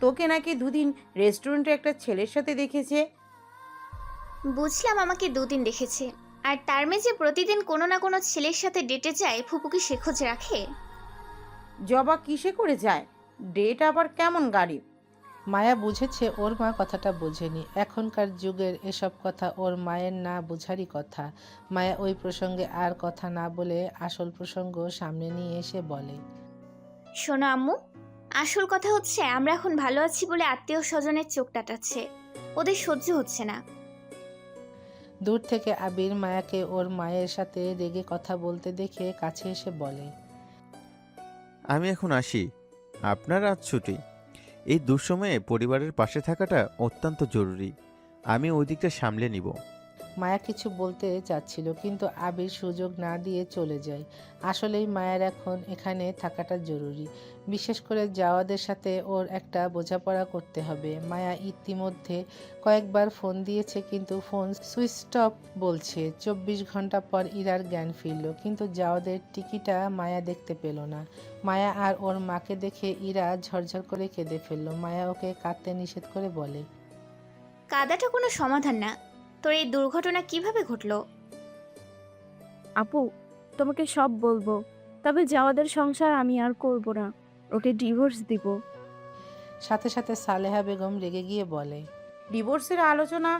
[SPEAKER 8] তোকে নাকি দুদিন রেস্টুরেন্টে একটা ছেলের সাথে দেখেছে।
[SPEAKER 1] বুঝলাম আমাকে দুদিন দেখেছে, আর তার মেয়ে যে প্রতিদিন কোনো না কোনো ছেলের সাথে ডেটে যায়, ফুপু কি সে খোঁজ রাখে?
[SPEAKER 8] জবা কিসে করে যায়? ডেট আবার কেমন গাড়ি?
[SPEAKER 2] মায়া বুঝেছে ওর মা কথাটা বোঝেনি। এখনকার যুগের এসব কথা ওর মায়ের না বোঝারই কথা। মায়া ওই প্রসঙ্গে আর কথা না বলে আসল প্রসঙ্গ সামনে নিয়ে এসে বলে,
[SPEAKER 1] শোনো আম্মু, আসল কথা হচ্ছে আমরা এখন ভালো আছি বলে আত্মীয় স্বজনের চোখ টাটাচ্ছে, ওদের সহ্য হচ্ছে না।
[SPEAKER 2] দূর থেকে আবির মায়াকে ওর মায়ের সাথে রেগে কথা বলতে দেখে কাছে এসে বলে,
[SPEAKER 3] আমি এখন আসি, আপনার আজ ছুটি। এই দুঃসময়ে পরিবারের পাশে থাকাটা অত্যন্ত জরুরি। আমি ওই দিকটা সামলে নিব।
[SPEAKER 2] মায়া কিছু বলতে চাচ্ছিল কিন্তু আবির সুযোগ না দিয়ে চলে যায়। আসলেই মায়ের এখন এখানে থাকাটা জরুরি। বিশেষ করে জাওয়াদের সাথে ওর একটা বোঝাপড়া করতে হবে। মায়া ইতিমধ্যে কয়েকবার ফোন দিয়েছে কিন্তু ফোন সুইচ অফ বলছে। 24 ঘন্টা পর ইরার জ্ঞান ফিরল, কিন্তু জাওয়াদের টিকিটা মায়া দেখতে পেল না। মায়া আর ওর মাকে দেখে ইরা ঝরঝর করে কেঁদে ফেলল। মায়া ওকে কাঁদতে নিষেধ করে বলে,
[SPEAKER 1] কাদাটা কোনো সমাধান না। তোর এই দুর্ঘটনা কিভাবে ঘটলো?
[SPEAKER 4] আপু, তোমাকে সব বলবো, তবে যাওয়াদের সংসার আমি আর করব না, ওকে ডিভোর্স দিব।
[SPEAKER 2] সাথে সাথে সালেহা বেগম রেগে গিয়ে বলে,
[SPEAKER 8] ডিভোর্সের আলোচনা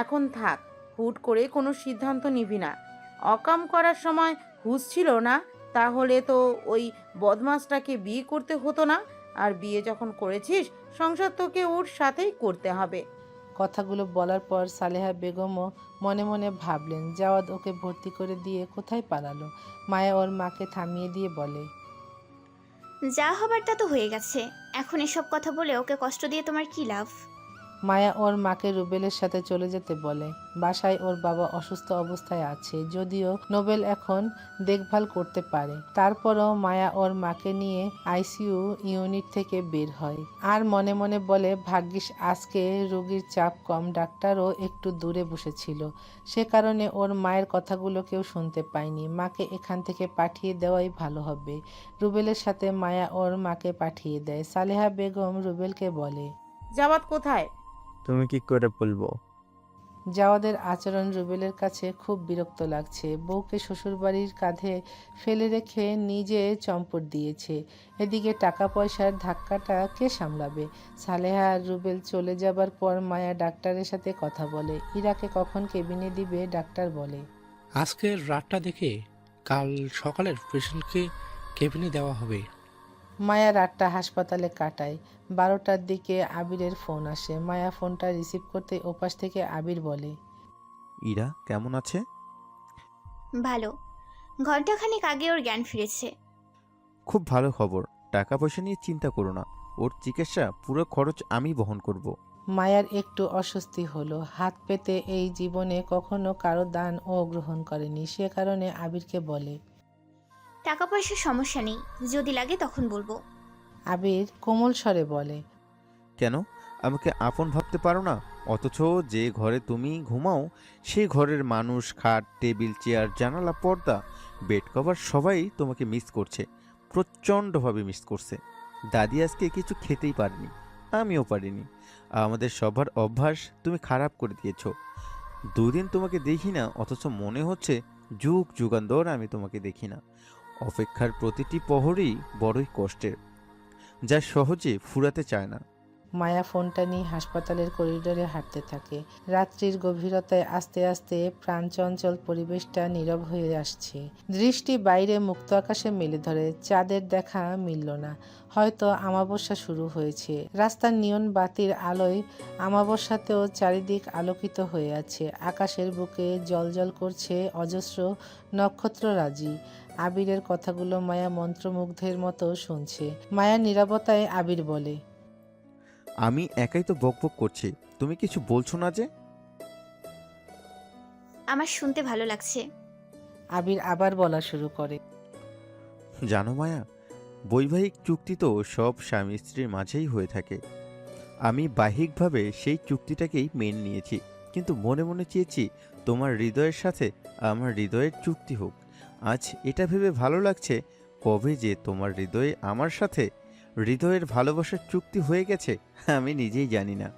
[SPEAKER 8] এখন থাক, হুট করে কোনো সিদ্ধান্ত নিবি না। অকাম করার সময় হুঁশ ছিল না, তাহলে তো ওই বদমাসটাকে বিয়ে করতে হতো না। আর বিয়ে যখন করেছিস, সংসার তোকে ওর সাথেই করতে হবে।
[SPEAKER 2] কথাগুলো বলার পর সালেহা বেগমও মনে মনে ভাবলেন জাওয়াদ ওকে ভর্তি করে দিয়ে কোথায় পালালো। মায়া ওর মাকে থামিয়ে দিয়ে বলে,
[SPEAKER 1] যা হবার তা তো হয়ে গেছে, এখন এসব কথা বলে ওকে কষ্ট দিয়ে তোমার কি লাভ?
[SPEAKER 2] মায়া ওর মাকে রুবেলের সাথে চলে যেতে বলে। বাসায় ওর বাবা অসুস্থ অবস্থায় আছে, যদিও নোবেল এখন দেখভাল করতে পারে। তারপরও মায়া ওর মাকে নিয়ে আইসিইউ ইউনিট থেকে বের হয় আর মনে মনে বলে ভাগ্যিস আজকে রোগীর চাপ কম, ডাক্তারও একটু দূরে বসেছিল, সে কারণে ওর মায়ের কথাগুলো কেউ শুনতে পায়নি। মাকে এখান থেকে পাঠিয়ে দেওয়াই ভালো হবে। রুবেলের সাথে মায়া ওর মাকে পাঠিয়ে দেয়। সালেহা বেগম রুবেলকে বলে,
[SPEAKER 8] জাওয়াত কোথায়?
[SPEAKER 10] তুমি কি করে বলবো?
[SPEAKER 2] জাওয়াদের আচরণ রুবেলের কাছে খুব বিরক্ত লাগছে। বউকে শ্বশুরবাড়ির কাঁধে ফেলে রেখে নিজে চম্পট দিয়েছে, এদিকে টাকা পয়সার ধাক্কাটা কে সামলাবে? সালেহা আর রুবেল চলে যাবার পর মায়া ডাক্তারের সাথে কথা বলে। ইরাকে কখন কেবিনে দিবে ডাক্তার বলে,
[SPEAKER 11] আজকের রাতটা দেখে কাল সকালের পেশেন্টকে কেবিনে দেওয়া হবে।
[SPEAKER 2] মায়া রাতটা হাসপাতালে কাটায়। 12টার দিকে আবিরের ফোন আসে। মায়া ফোনটা রিসিভ করতে ওপাশ থেকে আবির বলে,
[SPEAKER 3] ইরা কেমন আছে?
[SPEAKER 1] ভালো, ঘন্টাখানেক আগে ওর জ্ঞান ফিরেছে।
[SPEAKER 3] খুব ভালো খবর। টাকা পয়সা নিয়ে চিন্তা করো না, ওর চিকিৎসা পুরো খরচ আমি বহন করব।
[SPEAKER 2] মায়ার একটু অস্বস্তি হলো। হাত পেতে এই জীবনে কখনো কারো দান ও গ্রহণ করেনি, সে কারণে আবিরকে বলে,
[SPEAKER 1] টাকা পয়সার সমস্যা নেই, যদি লাগে তখন বলবো।
[SPEAKER 2] আবির কোমল স্বরে বলে,
[SPEAKER 3] কেন? আমাকে আপন ভাবতে পারো না? অথচ যে ঘরে তুমি ঘুমাও সেই ঘরের মানুষ, খাট, টেবিল, চেয়ার, জানালা, পর্দা, বেড কভার সবাই তোমাকে মিস করছে, প্রচণ্ডভাবে মিস করছে। দাদি আজকে কিছু খেতেই পারেনি, আমিও পারিনি। আমাদের সবার অভ্যাস তুমি খারাপ করে দিয়েছো। দুদিন তোমাকে দেখি না, অথচ মনে হচ্ছে যুগ যুগান্তর আমি তোমাকে দেখি না। অপেক্ষার প্রতিটি প্রহরই বড়ই কষ্টের, যা সহজে ফুরাতে চায় না।
[SPEAKER 2] মায়া ফোনটা নিয়ে হাসপাতালের করিডোরে হাঁটতে থাকে। রাত্রির গভীরতায় আস্তে আস্তে প্রাণচঞ্চল পরিবেশটা নীরব হয়ে আসছে। দৃষ্টি বাইরে মুক্ত আকাশে মেলে ধরে। চাঁদের দেখা মিলল না, হয়তো আমাবস্যা শুরু হয়েছে। রাস্তার নিয়ন বাতির আলোয় আমাবস্যাতেও চারিদিক আলোকিত হয়ে আছে। আকাশের বুকে জ্বলজ্বল করছে অজস্র নক্ষত্ররাজি। আবিরের কথাগুলো মায়া মন্ত্রমুগ্ধের মতো শুনছে। মায়ার নীরবতায় আবির বলে,
[SPEAKER 3] আমি একাই তো বকবক করছি, তুমি কিছু বলছো না যে?
[SPEAKER 1] আমার শুনতে ভালো লাগছে।
[SPEAKER 2] আবির আবার বলা শুরু করে,
[SPEAKER 3] জানো মায়া, বৈবাহিক চুক্তি তো সব স্বামী স্ত্রীর মাঝেই হয়ে থাকে। আমি বাহ্যিকভাবে সেই চুক্তিটাকেই মেনে নিয়েছি, কিন্তু মনে মনে চেয়েছি তোমার হৃদয়ের সাথে আমার হৃদয়ের চুক্তি হোক। আজ এটা ভেবে ভালো লাগছে, কবে যে তোমার হৃদয়ে আমার সাথে হৃদয়ের ভালোবাসার চুক্তি হয়ে গেছে আমি নিজেই জানি না।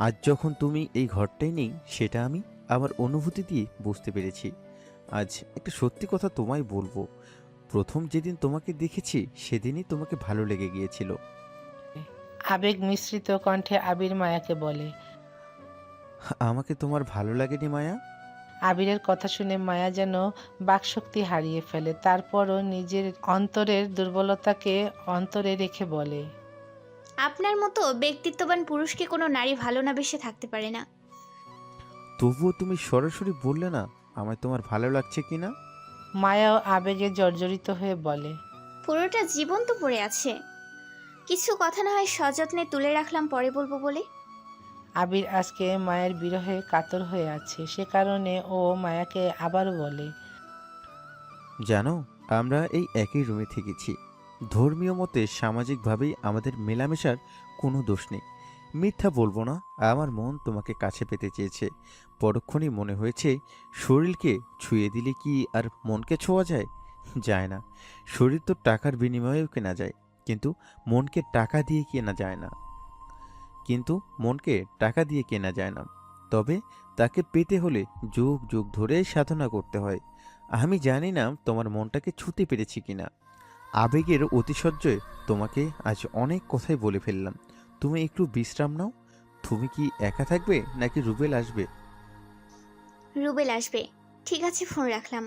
[SPEAKER 3] আজ যখন তুমি এই ঘরটাই নেই, সেটা আমি আমার অনুভূতি দিয়ে বুঝতে পেরেছি। আজ একটা সত্যি কথা তোমায় বলবো, প্রথম যেদিন তোমাকে দেখেছি সেদিনই তোমাকে ভালো লেগে গিয়েছিল।
[SPEAKER 2] আবেগ মিশ্রিত কণ্ঠে আবির মায়াকে বলে।
[SPEAKER 3] আমাকে তোমার ভালো লাগেনি মায়া?
[SPEAKER 2] আবিরের কথা শুনে মায়া যেন বাকশক্তি হারিয়ে ফেলে। তারপরও নিজের অন্তরের দুর্বলতাকে অন্তরে রেখে বলে,
[SPEAKER 1] আপনার মতো ব্যক্তিত্ববান পুরুষকে কোনো নারী ভালো না বেশে থাকতে পারে না।
[SPEAKER 3] তবুও তুমি সরাসরি বললে না আমায় তোমার ভালো লাগছে কিনা।
[SPEAKER 2] মায়াও আবেগে জর্জরিত হয়ে বলে,
[SPEAKER 1] পুরোটা জীবন তো পড়ে আছে, কিছু কথা না হয় সযত্নে তুলে রাখলাম পরে বলবো বলে।
[SPEAKER 2] আবির আজকে মায়ের বিরহে কাতর হয়ে আছে। সে কারণে ও মায়াকে আবারও বলে,
[SPEAKER 3] জানো, আমরা এই একই রুমে থেকেছি। ধর্মীয় মতে সামাজিকভাবেই আমাদের মেলামেশার কোনো দোষ নেই। মিথ্যা বলবো না, আমার মন তোমাকে কাছে পেতে চেয়েছে। পরক্ষণই মনে হয়েছে শরীরকে ছুঁয়ে দিলে কি আর মনকে ছোঁয়া যায়? যায় না। শরীর তো টাকার বিনিময়েও কেনা যায়, কিন্তু মনকে টাকা দিয়ে কেনা যায় না। তবে তাকে পেতে হলে যুগ যুগ ধরে সাধনা করতে হয়। আমি জানি না তোমার মনটাকে ছুঁতে পেরেছি কিনা। আবেগের অতিশয্যে তোমাকে আজ অনেক কথাই বলে ফেললাম। তুমি একটু বিশ্রাম নাও। তুমি কি একা থাকবে নাকি রুবেল আসবে?
[SPEAKER 1] রুবেল আসবে। ঠিক আছে, ফোন রাখলাম।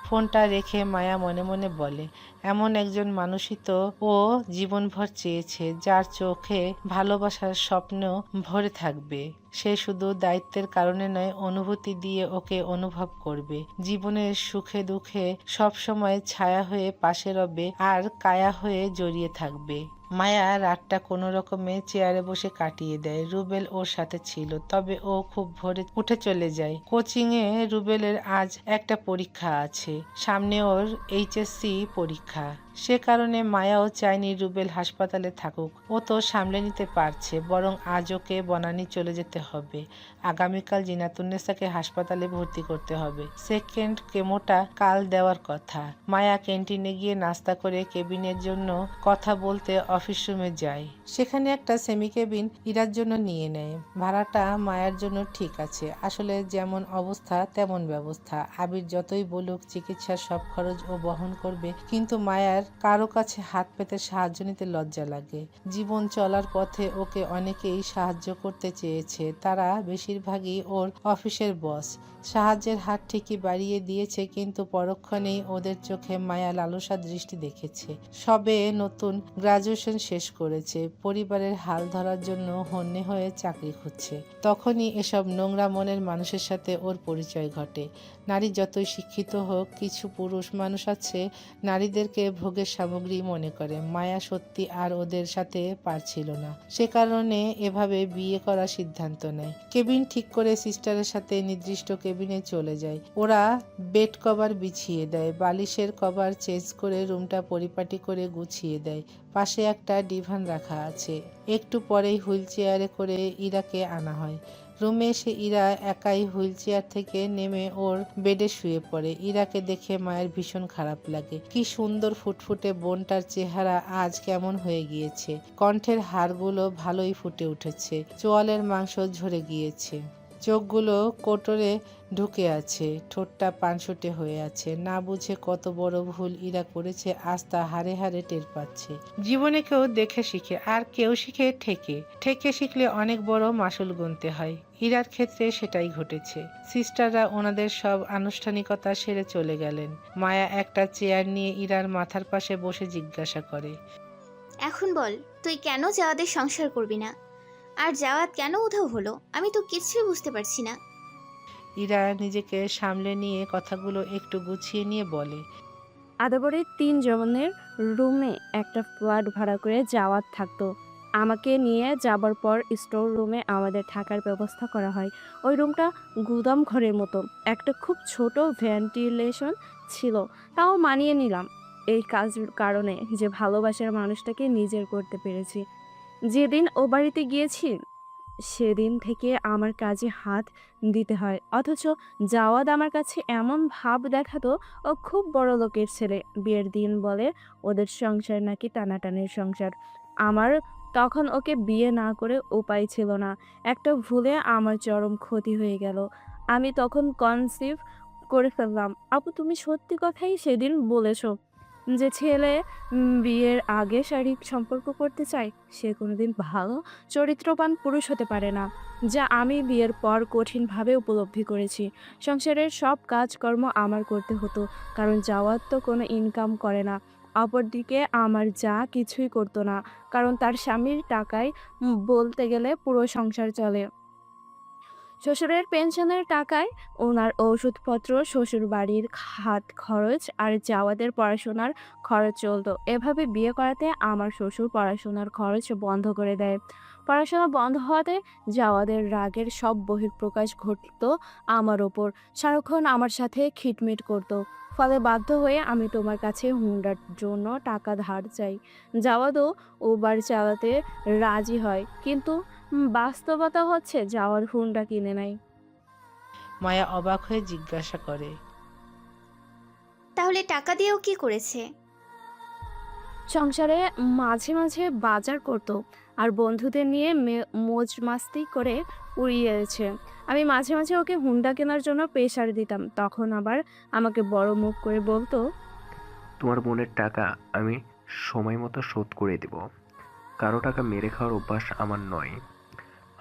[SPEAKER 2] ফোনটা রেখে মায়া মনে মনে বলে, এমন একজন মানুষই তো ও জীবনভর চেয়েছে, যার চোখে ভালোবাসার স্বপ্ন ভরে থাকবে। সে শুধু দায়িত্বের কারণে নয়, অনুভূতি দিয়ে ওকে অনুভব করবে। জীবনের সুখে দুঃখে সবসময় ছায়া হয়ে পাশে রবে আর কায়া হয়ে জড়িয়ে থাকবে। মায়া রাতটা কোনো রকমে চেয়ারে বসে কাটিয়ে দেয়। রুবেল ওর সাথে ছিল, তবে ও খুব ভোরে উঠে চলে যায়। কোচিংয়ে রুবেলের আজ একটা পরীক্ষা আছে, সামনে ওর এইচএসসি পরীক্ষা। সে কারণে মায়াও চায়নি রুবেল হাসপাতালে থাকুক। ও তো সামলে নিতে পারছে, বরং আজ ওকে বনানী চলে যেতে হবে। আগামীকাল জিনাতুন্নেসাকে হাসপাতালে ভর্তি করতে হবে। সেকেন্ড কেমোটা কাল দেওয়ার কথা। মায়া ক্যান্টিনে গিয়ে নাস্তা করে কেবিনের জন্য কথা বলতে অফিস রুমে যায়। সেখানে একটা সেমি কেবিন ইরার জন্য নিয়ে নেয়। ভাড়াটা মায়ার জন্য ঠিক আছে, আসলে যেমন অবস্থা তেমন ব্যবস্থা। আবির যতই বলুক চিকিৎসার সব খরচ ও বহন করবে, কিন্তু মায়ার কারো কাছে হাত পেতে সাহায্য নিতে লজ্জা লাগে। জীবন চলার পথে ওকে অনেকেই সাহায্য করতে চেয়েছে, তারা বেশিরভাগই ওর অফিসের বস। সাহায্যের হাত ঠিকই বাড়িয়ে দিয়েছে, কিন্তু পরক্ষণেই ওদের চোখে মায়া লালসা দৃষ্টি দেখেছে। সবে নতুন গ্রাজুয়েশন শেষ করেছে, পরিবারের হাল ধরার জন্য হন্যে হয়ে চাকরি খুঁজছে। তখনই এসব নোংরা মনের মানুষের সাথে ওর পরিচয় ঘটে। নারী যতই শিক্ষিত হোক, কিছু পুরুষ মানুষ আছে নারীদেরকে ভোগের সামগ্রী মনে করে। মায়া সত্যি আর ওদের সাথে পারছিল না, সে কারণে এভাবে বিয়ে করার সিদ্ধান্ত নেয়। কেবিন ঠিক করে সিস্টারের সাথে নির্দিষ্ট কেবিনে চলে যায়। ওরা বেড কভার বিছিয়ে দেয়, বালিশের কভার চেঞ্জ করে রুমটা পরিপাটি করে গুছিয়ে দেয়। পাশে একটা ডিভান রাখা আছে। একটু পরেই হুইল চেয়ারে করে ইরাকে আনা হয়। রুমে এসে ইরা একাই হুইল চেয়ার থেকে নেমে ওর বেডে শুয়ে পড়ে। ইরাকে দেখে মায়ের ভীষণ খারাপ লাগে। কি সুন্দর ফুটফুটে বোনটার চেহারা আজ কেমন হয়ে গিয়েছে। কণ্ঠের হাড়গুলো ভালোই ফুটে উঠেছে, চোয়ালের মাংস ঝরে গিয়েছে, চোখগুলো কোটরে ঢুকে আছে, ঠোঁটটা পানসুটে হয়ে আছে। না বুঝে কত বড় ভুল ইরা করেছে আজ তা হাড়ে হাড়ে টের পাচ্ছে। জীবনে কেউ দেখে শিখে, আর কেউ শিখে ঠেকে। ঠেকে শিখলে অনেক বড় মাসুল গুনতে হয়। ইরার ক্ষেত্রে সেটাই ঘটেছে। সিস্টাররা ওনাদের সব আনুষ্ঠানিকতা সেরে চলে গেলেন। মায়া একটা চেয়ার নিয়ে ইরার মাথার পাশে বসে জিজ্ঞাসা করে,
[SPEAKER 1] এখন বল, তুই কেন জাওয়াদের সংসার করবি না? আর জাওয়াত কেন উধাও হলো? আমি তো কিছুই বুঝতে পারছি না।
[SPEAKER 2] ইরা নিজেকে সামলে নিয়ে কথাগুলো একটু গুছিয়ে নিয়ে বলে,
[SPEAKER 4] আদাবরের 3 জনের রুমে একটা ফ্ল্যাট ভাড়া করে জাওয়াত থাকতো। আমাকে নিয়ে যাবার পর স্টোর রুমে আমাদের থাকার ব্যবস্থা করা হয়। ওই রুমটা গুদাম ঘরের মতো, একটা খুব ছোট ভেন্টিলেশন ছিল, তাও মানিয়ে নিলাম এই কাজের কারণে যে ভালোবাসার মানুষটাকে নিজের করতে পেরেছি। যেদিন ও বাড়িতে গিয়েছি সেদিন থেকে আমার কাজে হাত দিতে হয়, অথচ জাওয়াদ আমার কাছে এমন ভাব দেখাতো ও খুব বড় লোকের ছেলে। বিয়ের দিন বলে ওদের সংসার নাকি টানাটানির সংসার। আমার তখন ওকে বিয়ে না করে উপায় ছিল না। একটা ভুলে আমার চরম ক্ষতি হয়ে গেল। আমি তখন কনসিভ করে ফেললাম। আপু, তুমি সত্যি কথাই সেদিন বলেছো যে ছেলে বিয়ের আগে শারীরিক সম্পর্ক করতে চায়, সে কোনোদিন ভালো চরিত্রবান পুরুষ হতে পারে না, যা আমি বিয়ের পর কঠিনভাবে উপলব্ধি করেছি। সংসারের সব কাজকর্ম আমার করতে হতো, কারণ জাওয়াত তো কোনো ইনকাম করে না। অপরদিকে আমার যা কিছুই করতো না, কারণ তার স্বামীর টাকায় বলতে গেলে পুরো সংসার চলে। শ্বশুরের পেনশনের টাকায় ওনার ওষুধপত্র, শ্বশুর বাড়ির হাত খরচ আর জাওয়াদের পড়াশোনার খরচ চলতো। এভাবে বিয়ে করাতে আমার শ্বশুর পড়াশোনার খরচ বন্ধ করে দেয়। পড়াশোনা বন্ধ হওয়াতে জাওয়াদের রাগের সব বহিঃপ্রকাশ ঘটতো আমার ওপর। সারাক্ষণ আমার সাথে খিটমিট করতো। ফলে বাধ্য হয়ে আমি তোমার কাছে হুন্ডার জন্য টাকা ধার চাই। জাওয়াদও উবার চালাতে রাজি হয়, কিন্তু বাস্তবতা হচ্ছে যাওয়ার হুন্ডা কিনে নাই।
[SPEAKER 2] মায়া অবাক হয়ে জিজ্ঞাসা করে,
[SPEAKER 1] তাহলে টাকা দিয়েও কি করেছে?
[SPEAKER 4] সংসারে মাঝে মাঝে বাজার করতো আর বন্ধুদের নিয়ে মোজ মাস্তি করে উড়িয়েছে। আমি মাঝে মাঝে ওকে হুন্ডা কেনার জন্য প্রেশার দিতাম, তখন আবার আমাকে বড় মুখ করে বলতো,
[SPEAKER 12] তোমার বোনের টাকা আমি সময় মতো শোধ করে দেব। কারো টাকা মেরে খাওয়ার অভ্যাস আমার নয়।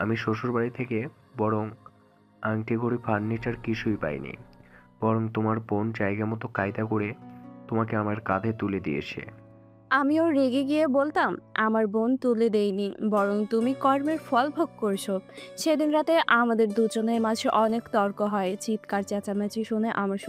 [SPEAKER 12] আমি শ্বশুরবাড়ি থেকে বরং আংটি ঘড়ি ফার্নিচার কিছুই পাইনি, বরং তোমার বোন জায়গা মতো কায়দা করে তোমাকে আমার কাঁধে তুলে দিয়েছে।
[SPEAKER 4] আমিও রেগে গিয়ে বলতাম, আমার বোন তুলে দেয়নি, বরং তুমি কর্মের ফল ভোগ করছো। সেদিন রাতে আমাদের দুজনের মাঝে অনেক তর্ক হয়। চিৎকার চেঁচামেচি শুনে আমার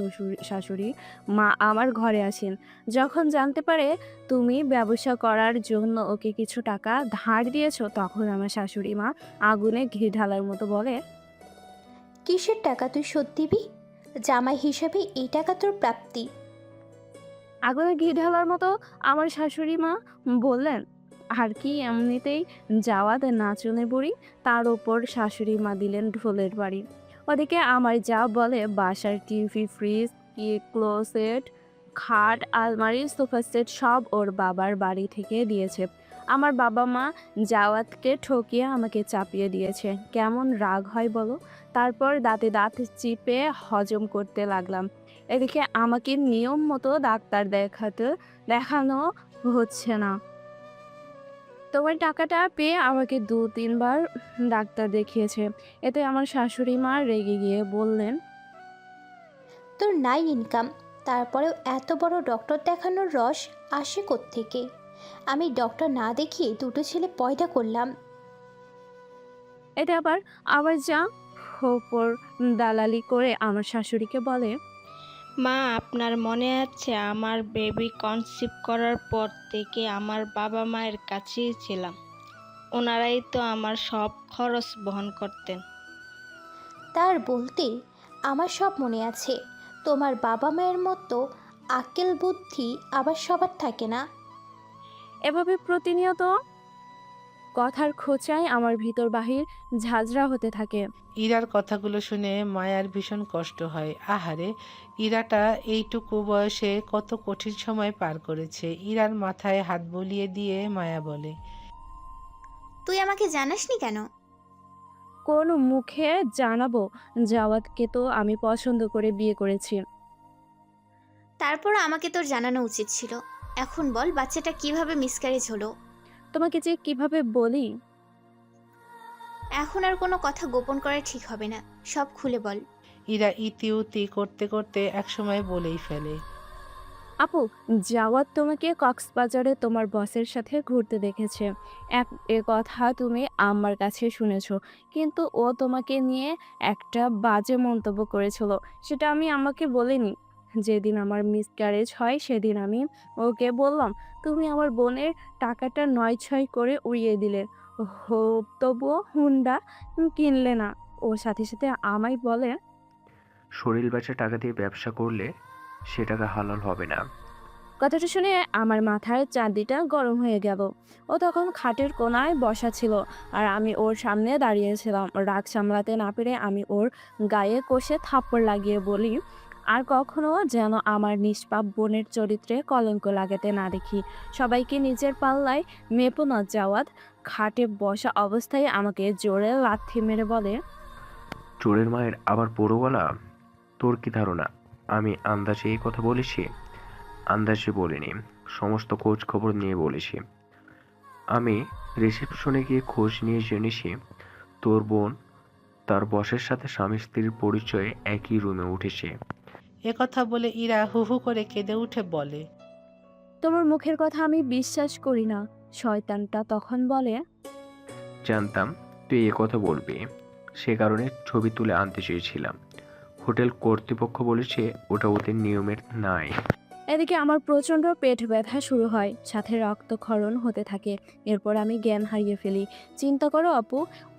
[SPEAKER 4] শাশুড়ি মা আমার ঘরে আসেন। যখন জানতে পারে তুমি ব্যবসা করার জন্য ওকে কিছু টাকা ধার দিয়েছো, তখন আমার শাশুড়ি মা আগুনে ঘি ঢালার মতো বলে,
[SPEAKER 13] কিসের টাকা তুই শোধ দিবি? জামাই হিসাবে এই টাকা তোর প্রাপ্তি।
[SPEAKER 4] আগুনে ঘি ঢালার মতো আমার শাশুড়ি মা বললেন, আর কি এমনিতেই জাওয়াদ নাচনে বুড়ি, তার ওপর শাশুড়ি মা দিলেন ঢোলের বাড়ি। ওদিকে আমার যা বলে বাসার টিভি, ফ্রিজ, ক্লোসেট, খাট, আলমারি, সোফা সেট সব ওর বাবার বাড়ি থেকে দিয়েছে। আমার বাবা মা জাওয়াতকে ঠকিয়ে আমাকে চাপিয়ে দিয়েছে। কেমন রাগ হয় বলো। তারপর দাঁতে দাঁত চিপে হজম করতে লাগলাম। এদিকে আমাকে নিয়ম মতো ডাক্তার দেখানো হচ্ছে না। তোমার টাকাটা পেয়ে আমাকে 2-3 বার ডাক্তার দেখিয়েছে। এতে আমার শাশুড়ি মা রেগে গিয়ে বললেন,
[SPEAKER 13] তোর নাই ইনকাম, তারপরেও এত বড় ডক্টর দেখানোর রস আসে কোত্থেকে? আমি ডক্টর না দেখিয়ে 2টো ছেলে পয়দা করলাম।
[SPEAKER 4] এটা আবার যা ওপর দালালি করে আমার শাশুড়িকে বলে,
[SPEAKER 14] মা, আপনার মনে আছে আমার বেবি কনসিভ করার পর থেকে আমার বাবা মায়ের কাছেই ছিলাম। ওনারাই তো আমার সব খরচ বহন করতেন।
[SPEAKER 13] তার বলতে আমার সব মনে আছে। তোমার বাবা মায়ের মতো আক্কেল বুদ্ধি আবার সবার থাকে না।
[SPEAKER 4] এভাবে প্রতিনিয়ত কথার খোঁচায় আমার ভিতর বাহির ঝাঁঝরা হতে থাকে।
[SPEAKER 2] ইরার কথাগুলো শুনে মায়ার ভীষণ কষ্ট হয়। আহারে, ইরাটা এইটুকু বয়সে কত কঠিন সময় পার করেছে। ইরার মাথায় হাত বুলিয়ে দিয়ে মায়া বলে,
[SPEAKER 1] তুই আমাকে জানাসনি কেন?
[SPEAKER 4] কোন মুখে জানাবো? জাওয়াদকে তো আমি পছন্দ করে বিয়ে করেছি।
[SPEAKER 1] তারপর আমাকে তোর জানানো উচিত ছিল। এখন বল, বাচ্চাটা কিভাবে মিসক্যারেজ হলো?
[SPEAKER 4] তোমাকে যে কিভাবে বলি?
[SPEAKER 1] এখন আর কোনো কথা গোপন করা ঠিক হবে না, সব খুলে বল।
[SPEAKER 2] ইরা ইতি উতি করতে করতে একসময় বলেই ফেলে,
[SPEAKER 4] আপু, জাওয়াদ তোমাকে কক্সবাজারে তোমার বসের সাথে ঘুরতে দেখেছে। এ কথা তুমি আমার কাছে শুনেছো, কিন্তু ও তোমাকে নিয়ে একটা বাজে মন্তব্য করেছিল। সেটা আমি আমাকে বলিনি। যেদিন আমার মিসক্যারেজ হয় সেদিন আমি ওকে বললাম, তুমি আমার বোনের টাকাটা ৯/৬ করে উড়িয়ে দিলে। তবুও হুন্ডা কিনলে না। ওর সাথে সাথে আমায় বলে,
[SPEAKER 12] শরীর বেচা টাকা দিয়ে ব্যবসা করলে সে টাকা হালাল হবে না।
[SPEAKER 4] কথাটা শুনে আমার মাথার চাঁদিটা গরম হয়ে গেল। ও তখন খাটের কোনায় বসা ছিল আর আমি ওর সামনে দাঁড়িয়েছিলাম। রাগ সামলাতে না পেরে আমি ওর গায়ে কষে থাপ্পড় লাগিয়ে বলি, আর কখনো যেন আমার নিষ্পাপ বোনের চরিত্রে কলঙ্ক লাগাতে না দেখি। সবাইকে নিজের পাল্লায় মেপো না জাওয়াদ। খাটে বসা অবস্থায় আমাকে জোরে লাথি মেরে বলে,
[SPEAKER 12] চোরের মায়ের আবার বড় গলা? তোর কি ধারণা আমি আন্দাজে এই কথা বলেছি? আন্দাজে বলিনি, সমস্ত খোঁজ খবর নিয়ে বলেছি। আমি রিসেপশনে গিয়ে খোঁজ নিয়ে জেনেছি তোর বোন তার বসের সাথে স্বামী স্ত্রীর পরিচয়ে একই রুমে উঠেছে।
[SPEAKER 2] একথা বলে ইরা হু হু করে কেঁদে উঠে বলে,
[SPEAKER 4] তোমার মুখের কথা আমি বিশ্বাস করি না। শয়তানটা তখন বলে,
[SPEAKER 12] জানতাম তুই এ কথা বলবি, সে কারণে ছবি তুলে আনতে চেয়েছিলাম। হোটেল কর্তৃপক্ষ বলেছে ওটা ওদের নিয়মের নাই।
[SPEAKER 4] এদিকে আমার প্রচণ্ড পেট ব্যথা শুরু হয়, সাথে রক্তক্ষরণ হতে থাকে। এরপর আমি জ্ঞান হারিয়ে ফেলি। চিন্তা করো আপু,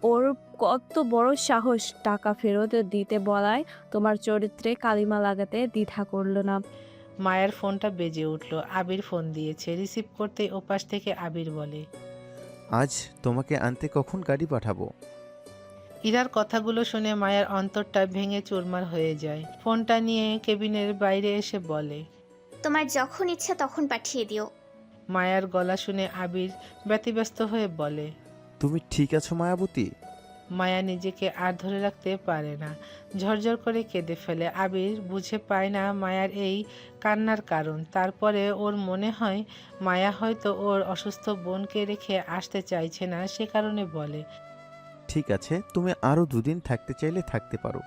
[SPEAKER 4] ওর কত বড় সাহস! টাকা ফেরত দিতে বলায় তোমার চরিত্রে কালিমা লাগাতে দ্বিধা করলো না।
[SPEAKER 2] মায়ের ফোনটা বেজে উঠল। আবির ফোন দিয়েছে। রিসিভ করতেই ওপাশ থেকে আবির বলে,
[SPEAKER 3] আজ তোমাকে আনতে কখন গাড়ি পাঠাবো?
[SPEAKER 2] ইরার কথাগুলো শুনে মায়ের অন্তরটা ভেঙে চুরমার হয়ে যায়। ফোনটা নিয়ে কেবিনের বাইরে এসে বলে,
[SPEAKER 1] তোমার যখন ইচ্ছা তখন পাঠিয়ে দিও।
[SPEAKER 2] মায়ার গলা শুনে আবির ব্যতিব্যস্ত হয়ে বলে,
[SPEAKER 3] তুমি ঠিক আছো মায়াবতী?
[SPEAKER 2] মায়া নিজেকে আর ধরে রাখতে পারে না, ঝরঝর করে কেঁদে ফেলে। আবির বুঝে পায় না মায়ার এই কান্নার কারণ। তারপরে ওর মনে হয় মায়া হয়তো ওর অসুস্থ বোনকে রেখে আসতে চাইছে না, সে কারণে বলে,
[SPEAKER 3] ঠিক আছে, তুমি আরও 2 দিন থাকতে চাইলে থাকতে পারো,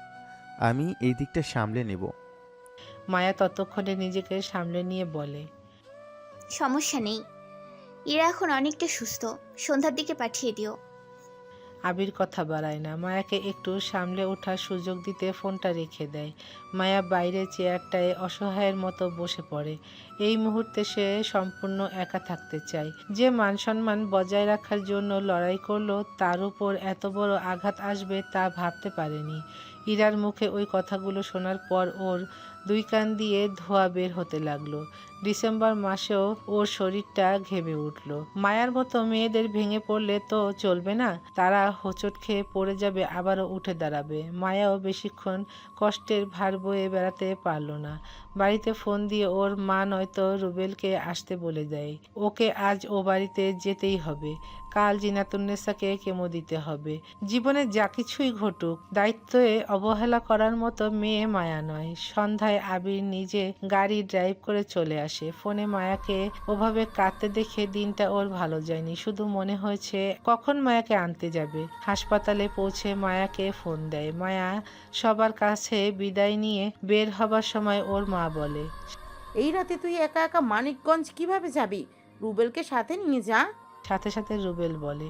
[SPEAKER 3] আমি এই দিকটা সামলে নেব।
[SPEAKER 2] মায়া ততক্ষণে নিজেকে সামলে নিয়ে বলে,
[SPEAKER 1] সমস্যা নেই, এরা এখন অনেকটা সুস্থ, সন্ধ্যার দিকে পাঠিয়ে দিও।
[SPEAKER 2] আবির কথা বাড়ায় না, মায়াকে একটু সামলে ওঠার সুযোগ দিতে ফোনটা রেখে দেয়। মায়া বাইরে চেয়ারটায় অসহায়ের মতো বসে পড়ে। এই মুহূর্তে সে সম্পূর্ণ একা থাকতে চায়। যে মান সম্মান বজায় রাখার জন্য লড়াই করলো, তার উপর এত বড় আঘাত আসবে তা ভাবতে পারেনি। ইরার মুখে ওই কথাগুলো শোনার পর ওর 2 কান দিয়ে ধোঁয়া বের হতে লাগলো। ডিসেম্বর মাসেও ওর শরীরটা ঘেমে উঠল। মায়ার মতো মেয়েদের ভেঙে পড়লে তো চলবে না, তারা হোঁচট খেয়ে পড়ে যাবে, আবারও উঠে দাঁড়াবে। মায়াও বেশিক্ষণ কষ্টের ভার বয়ে বেড়াতে পারল না। বাড়িতে ফোন দিয়ে ওর মা নয়তো রুবেলকে আসতে বলে দেয়। ওকে আজ ও বাড়িতে যেতেই হবে, কাল জিনাতুন্নেসাকে কেমো দিতে হবে। জীবনে যা কিছুই ঘটুক, দায়িত্বে অবহেলা করার মতো মেয়ে মায়া নয়। সন্ধ্যায় আবির নিজে গাড়ি ড্রাইভ করে চলে আসে। ফোনে মায়াকে ওভাবে কাঁদতে দেখে দিনটা ওর ভালো যায়নি। শুধু মনে হয়েছে কখন মায়াকে আনতে যাবে। হাসপাতালে পৌঁছে মায়াকে ফোন দেয়। মায়া সবার কাছে বিদায় নিয়ে বের হবার সময় ওর মা বলে,
[SPEAKER 8] এই রাতে তুই একা একা মানিকগঞ্জ কিভাবে যাবি? রুবেলকে সাথে নিয়ে যা।
[SPEAKER 2] সাথে সাথে রুবেল বলে,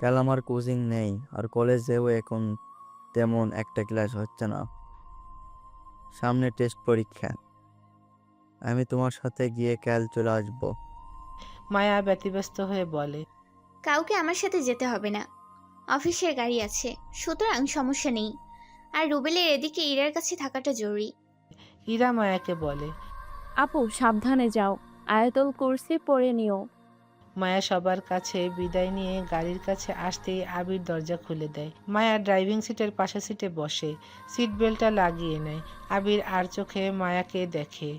[SPEAKER 10] কাল আমার কোচিং নেই আর কলেজেও এখন তেমন একটা ক্লাস হচ্ছে না, সামনে টেস্ট পরীক্ষা। আমি তোমার সাথে গিয়ে কাল চলে আসবো।
[SPEAKER 2] মায়া ব্যতিব্যস্ত হয়ে বলে।
[SPEAKER 1] কাউকে আমার সাথে যেতে হবে না, অফিসের গাড়ি আছে, সুতরাং সমস্যা নেই। আর রুবেলের এদিকে ইরার কাছে থাকাটা জরুরি।
[SPEAKER 2] ইরা মায়াকে বলে।
[SPEAKER 4] আপু সাবধানে যাও, আয়াতুল কুরসি পড়ে নিও।
[SPEAKER 2] মায়া সবার কাছে বিদায় নিয়ে গাড়ির কাছে আসতেই আবির দরজা খুলে দেয়। মায়া ড্রাইভিং সিটের পাশে সিটে বসে, সিট বেল্টটা লাগিয়ে নেয়। আবির আর চোখে মায়াকে দেখে।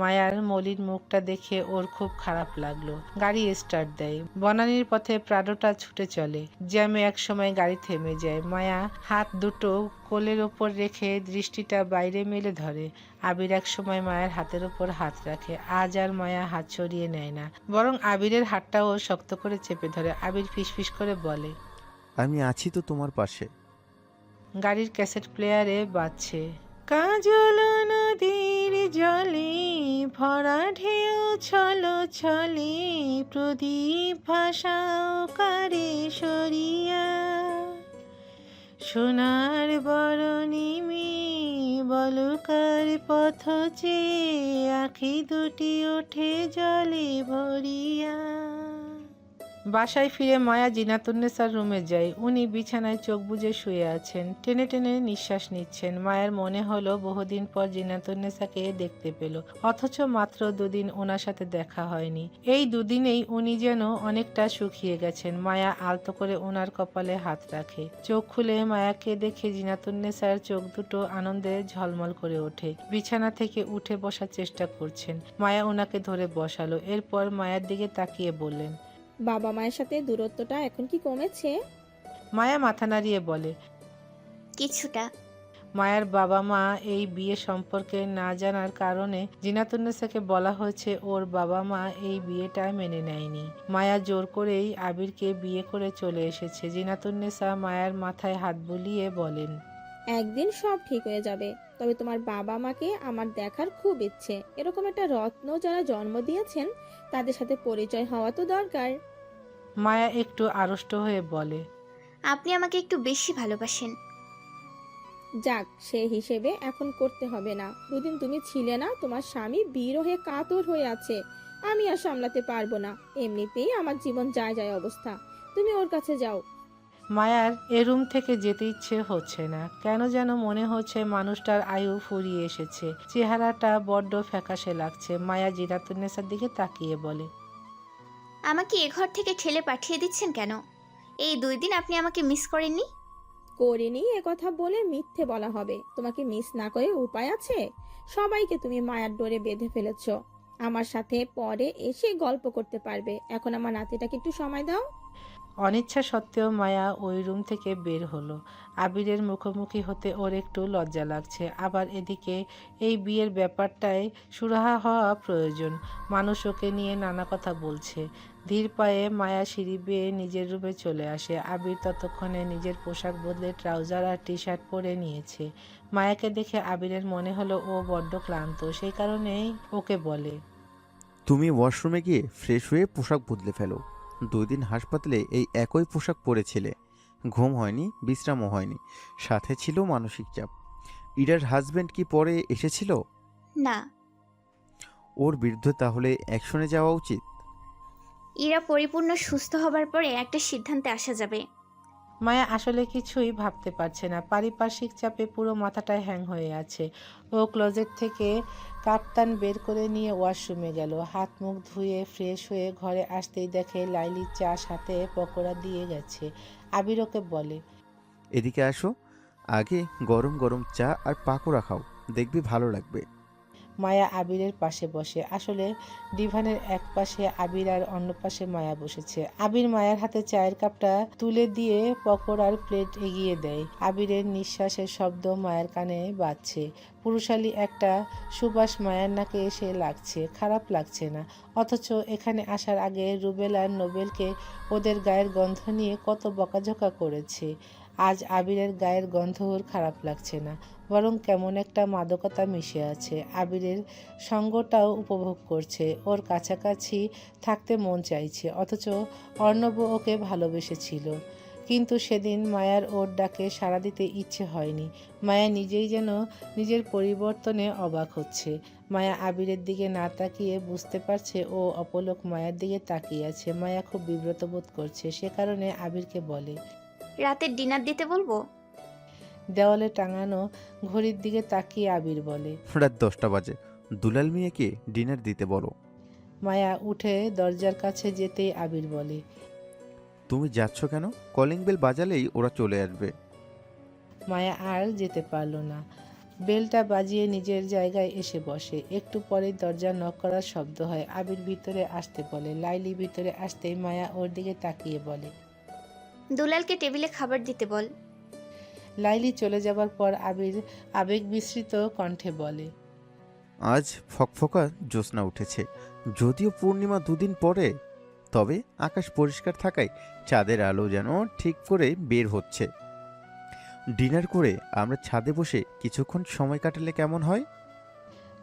[SPEAKER 2] মায়ার মলিন মুখটা দেখে ওর খুব খারাপ লাগলো। গাড়ি স্টার্ট দেয়। বনানীর পথে প্রাডোটা ছুটে চলে। জ্যামে একসময় গাড়ি থেমে যায়। মায়া হাত দুটো কোলের ওপর রেখে দৃষ্টিটা বাইরে মেলে ধরে। আবির এক সময় মায়ের হাতের ওপর হাত রাখে। আজ আর মায়া হাত সরিয়ে নেয় না, বরং আবিরের হাতটাও শক্ত করে চেপে ধরে। আবির ফিসফিস করে বলে,
[SPEAKER 3] আমি আছি তো তোমার পাশে।
[SPEAKER 2] গাড়ির ক্যাসেট প্লেয়ারে বাজছে কাজল নদীর জলে ভরা ঢেউ ছলো ছলে প্রদীপ ভাসাও কারে সরিয়া সোনার বরণিমে বলকার পথ চেয়ে আঁখি দুটি ওঠে জলে ভরিয়া। বাসায় ফিরে মায়া জিনাতুন্নেসার রুমে যায়। উনি বিছানায় চোখ বুজে শুয়ে আছেন, টেনে টেনে নিঃশ্বাস নিচ্ছেন। মায়ের মনে হলো বহুদিন পর জিনাতুন্নেসাকে দেখতে পেল, অথচ মাত্র দুদিন ওনার সাথে দেখা হয়নি। এই দুদিনেই উনি যেন অনেকটা শুকিয়ে গেছেন। মায়া আলতো করে ওনার কপালে হাত রাখে। চোখ খুলে মায়াকে দেখে জিনাতুন্নেসার চোখ দুটো আনন্দে ঝলমল করে ওঠে। বিছানা থেকে উঠে বসার চেষ্টা করছেন। মায়া ওনাকে ধরে বসালো। এরপর মায়ের দিকে তাকিয়ে বললেন,
[SPEAKER 7] বাবা মায়ের সাথে দূরত্বটা এখন কি কমেছে?
[SPEAKER 2] মায়া মাথা নাড়িয়ে বলে,
[SPEAKER 1] কিছুটা।
[SPEAKER 2] মায়ের বাবা মা এই বিয়ে সম্পর্কে না জানার কারণে জিনাতুন্নেসাকে বলা হয়েছে ওর বাবা মা এই বিয়েটা মেনে নেয়নি। মায়া জোর করেই আবিরকে বিয়ে করে চলে এসেছে। জিনাতুন্নেসা মায়ের মাথায় হাত বুলিয়ে বলেন,
[SPEAKER 7] একদিন সব ঠিক হয়ে যাবে। তবে তোমার বাবা মাকে আমার দেখার খুব ইচ্ছে। এরকম একটা রত্ন যারা জন্ম দিয়েছেন তাদের সাথে পরিচয় হওয়া তো দরকার।
[SPEAKER 2] মায়া একটু আড়ষ্ট হয়ে বলে,
[SPEAKER 1] আপনি আমাকে একটু বেশি ভালোবাসেন।
[SPEAKER 7] যাক, সে হিসেবে এখন করতে হবে না। দুদিন তুমি ছিলে না, তোমার স্বামী বিরহে কাতর হয়ে আছে। আমি আর সামলাতে পারবো না। এমনিতেই আমার জীবন যায় যায় অবস্থা। তুমি ওর কাছে যাও।
[SPEAKER 2] মায়ার এ রুম থেকে যেতে ইচ্ছে হচ্ছে না। কেন যেন মনে হচ্ছে মানুষটার আয়ু ফুরিয়ে এসেছে। চেহারাটা বড্ড ফ্যাকাশে লাগছে। মায়া জিনাতুন্নেসার দিকে তাকিয়ে বলে,
[SPEAKER 1] আমাকে এ ঘর থেকে ঠেলে পাঠিয়ে দিচ্ছেন কেন? এই 2 দিন আপনি আমাকে মিস করেননি?
[SPEAKER 7] করিনি এ কথা বলে মিথ্যে বলা হবে। তোমাকে মিস না করে উপায় আছে? সবাইকে তুমি মায়ার ডোরে বেঁধে ফেলেছো। আমার সাথে পরে এসে গল্প করতে পারবে। এখন আমার নাতিটাকে একটু সময় দাও।
[SPEAKER 2] অনিচ্ছা সত্ত্বেও মায়া ওই রুম থেকে বের হলো। আবিরের মুখোমুখি হতে ওর একটু লজ্জা লাগছে। আবার এদিকে এই বিয়ের ব্যাপারটায় সুরাহা হওয়া প্রয়োজন। মানুষ ওকে নিয়ে নানা কথা বলছে। ধীর পায়ে মায়া সিঁড়ি বেয়ে নিজের রুমে চলে আসে। আবির ততক্ষণে নিজের পোশাক বদলে ট্রাউজার আর টি শার্ট পরে নিয়েছে। মায়াকে দেখে আবিরের মনে হলো ও বড্ড ক্লান্ত, সেই কারণেই ওকে বলে,
[SPEAKER 3] তুমি ওয়াশরুমে গিয়ে ফ্রেশ হয়ে পোশাক বদলে ফেলো। 2 দিন হাসপাতালে এই একই পোশাক পরেছিলে। ঘুম হয়নি, বিশ্রামও হয়নি, সাথে ছিল মানসিক চাপ। ইরার হাজবেন্ড কি পরে এসেছিল?
[SPEAKER 1] না।
[SPEAKER 3] ওর বিরুদ্ধে তাহলে অ্যাকশনে যাওয়া উচিত।
[SPEAKER 1] ইরা পরিপূর্ণ সুস্থ হবার পরে একটা সিদ্ধান্তে আসা যাবে।
[SPEAKER 2] মায়া আসলে কিছুই ভাবতে পারছে না। পারিপার্শ্বিক চাপে পুরো মাথাটায় হ্যাং হয়ে আছে। ও ক্লোজেট থেকে কাপ্তান বের করে নিয়ে ওয়াশরুমে গেল। হাত মুখ ধুয়ে ফ্রেশ হয়ে ঘরে আসতেই দেখে লাইলি চা সাথে পকোড়া দিয়ে গেছে। আবির ওকে বলে,
[SPEAKER 3] এদিকে আসো, আগে গরম গরম চা আর পাকোড়া খাও, দেখবি ভালো লাগবে।
[SPEAKER 2] মায়া আবিরের পাশে বসে। আসলে ডিভানের এক পাশে আবির আর অন্য পাশে মায়া বসেছে। আবির মায়ার হাতে চায়ের কাপটা তুলে দিয়ে পকোড়ার প্লেট এগিয়ে দেয়। আবিরের নিঃশ্বাসের শব্দ মায়ের কানে বাজছে। পুরুষালী একটা সুবাস মায়ার নাকে এসে লাগছে। খারাপ লাগছে না। অথচ এখানে আসার আগে রুবেল আর নোবেলকে ওদের গায়ের গন্ধ নিয়ে কত বকাঝকা করেছে। আজ আবিরের গায়ের গন্ধ ওর খারাপ লাগছে না, বরং কেমন একটা মাদকতা মিশে আছে। আবিরের সঙ্গটাও উপভোগ করছে। ওর কাছাকাছি থাকতে মন চাইছে। অথচ অর্ণব ওকে ভালোবেসেছিল। কিন্তু সেদিন মায়ার ওর ডাকে সাড়া দিতে ইচ্ছে হয়নি। মায়া নিজেই যেন নিজের পরিবর্তনে অবাক হচ্ছে। মায়া আবিরের দিকে না তাকিয়ে বুঝতে পারছে ও অপলক মায়ার দিকে তাকিয়ে আছে। মায়া খুব বিব্রত বোধ করছে, সে কারণে আবিরকে বলে,
[SPEAKER 1] রাতের ডিনার দিতে বলবো?
[SPEAKER 2] দেওয়ালে টাঙানো ঘড়ির দিকে তাকিয়ে আবির বলে।
[SPEAKER 3] রাত 10টা বাজে, দুলাল মিয়াকে ডিনার দিতে বলো।
[SPEAKER 2] মায়া উঠে দরজার কাছে যেতেই আবির বলে,
[SPEAKER 3] তুমি যাচ্ছ কেন? কলিং বেল বাজালেই ওরা চলে আসবে।
[SPEAKER 2] মায়া আর যেতে পারল না। বেলটা বাজিয়ে নিজের জায়গায় এসে বসে। একটু পরেই দরজা নক করার শব্দ হয়। আবির ভিতরে আসতে বলে। লাইলি ভিতরে আসতেই মায়া ওর দিকে তাকিয়ে বলে,
[SPEAKER 1] দুলালকে টেবিলে খাবার দিতে বল।
[SPEAKER 2] লাইলি চলে যাবার পর আবির আবেগ মিশ্রিত কণ্ঠে বলে,
[SPEAKER 3] আজ ফকফকা জ্যোৎস্না উঠেছে, যদিও পূর্ণিমা 2 দিন পরে, তবে আকাশ পরিষ্কার থাকায় চাঁদের আলো যেন ঠিক করে বের হচ্ছে। ডিনার করে আমরা ছাদে বসে কিছুক্ষণ সময় কাটালে কেমন হয়?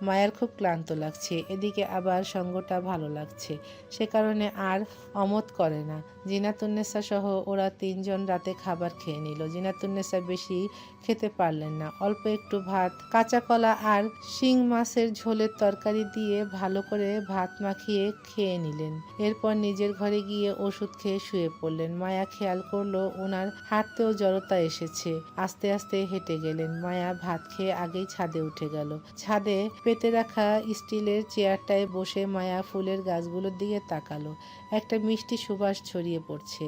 [SPEAKER 2] মায়ের খুব ক্লান্ত লাগছে, এদিকে আবার সঙ্গটা ভালো লাগছে, সে কারণে আর অমত করে না। জিনাতুন্নেসা সহ ওরা 3 জন রাতে খাবার খেয়ে নিল। জিনাতুন্নেসা বেশি খেতে পারলেন না। অল্প একটু ভাত, কাঁচা কলা আর শিং মাছের ঝোলের তরকারি দিয়ে ভালো করে ভাত মাখিয়ে খেয়ে নিলেন। এরপর নিজের ঘরে গিয়ে ওষুধ খেয়ে শুয়ে পড়লেন। মায়া খেয়াল করলো ওনার হাঁটতেও জড়তা এসেছে। আস্তে আস্তে হেঁটে গেলেন। মায়া ভাত খেয়ে আগেই ছাদে উঠে গেল। ছাদে পেতে রাখা স্টিলের চেয়ারটায় বসে মায়া ফুলের গাছগুলোর দিকে তাকালো। একটা মিষ্টি সুবাস ছড়িয়ে পড়ছে।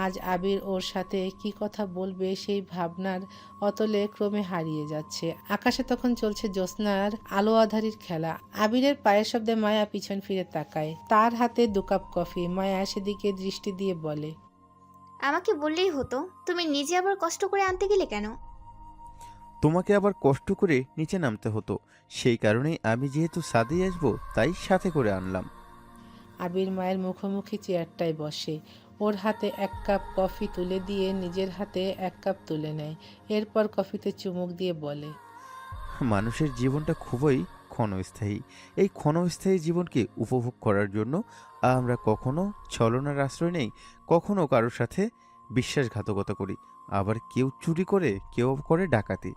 [SPEAKER 2] আজ আবির ওর সাথে কি কথা বলবে সেই ভাবনার অতলে ক্রমে হারিয়ে যাচ্ছে। আকাশে তখন চলছে জ্যোৎস্নার আলো আঁধারির খেলা। আবিরের পায়ের শব্দে মায়া পিছন ফিরে তাকায়। তার হাতে 2 কাপ কফি। মায়া সেদিকে দৃষ্টি দিয়ে বলে,
[SPEAKER 1] আমাকে বললেই হতো, তুমি নিজে আবার কষ্ট করে আনতে গেলে কেন?
[SPEAKER 3] তোমাকে আবার কষ্ট করে নিচে নামতে হতো, সেই কারণেই আমি যেহেতু ছাদে আসবো তাই সাথে করে আনলাম।
[SPEAKER 2] আবির মায়ের মুখোমুখি চেয়ারটায় বসে। ওর হাতে 1 কাপ কফি তুলে দিয়ে নিজের হাতে 1 কাপ তুলে নেয়। এরপর কফিতে চুমুক দিয়ে বলে,
[SPEAKER 3] মানুষের জীবনটা খুবই ক্ষণস্থায়ী। এই ক্ষণস্থায়ী জীবনকে উপভোগ করার জন্য আমরা কখনো ছলনার আশ্রয় নেই, কখনো কারোর সাথে বিশ্বাসঘাতকতা করি। আবার কেউ চুরি করে, কেউ করে ডাকাতি,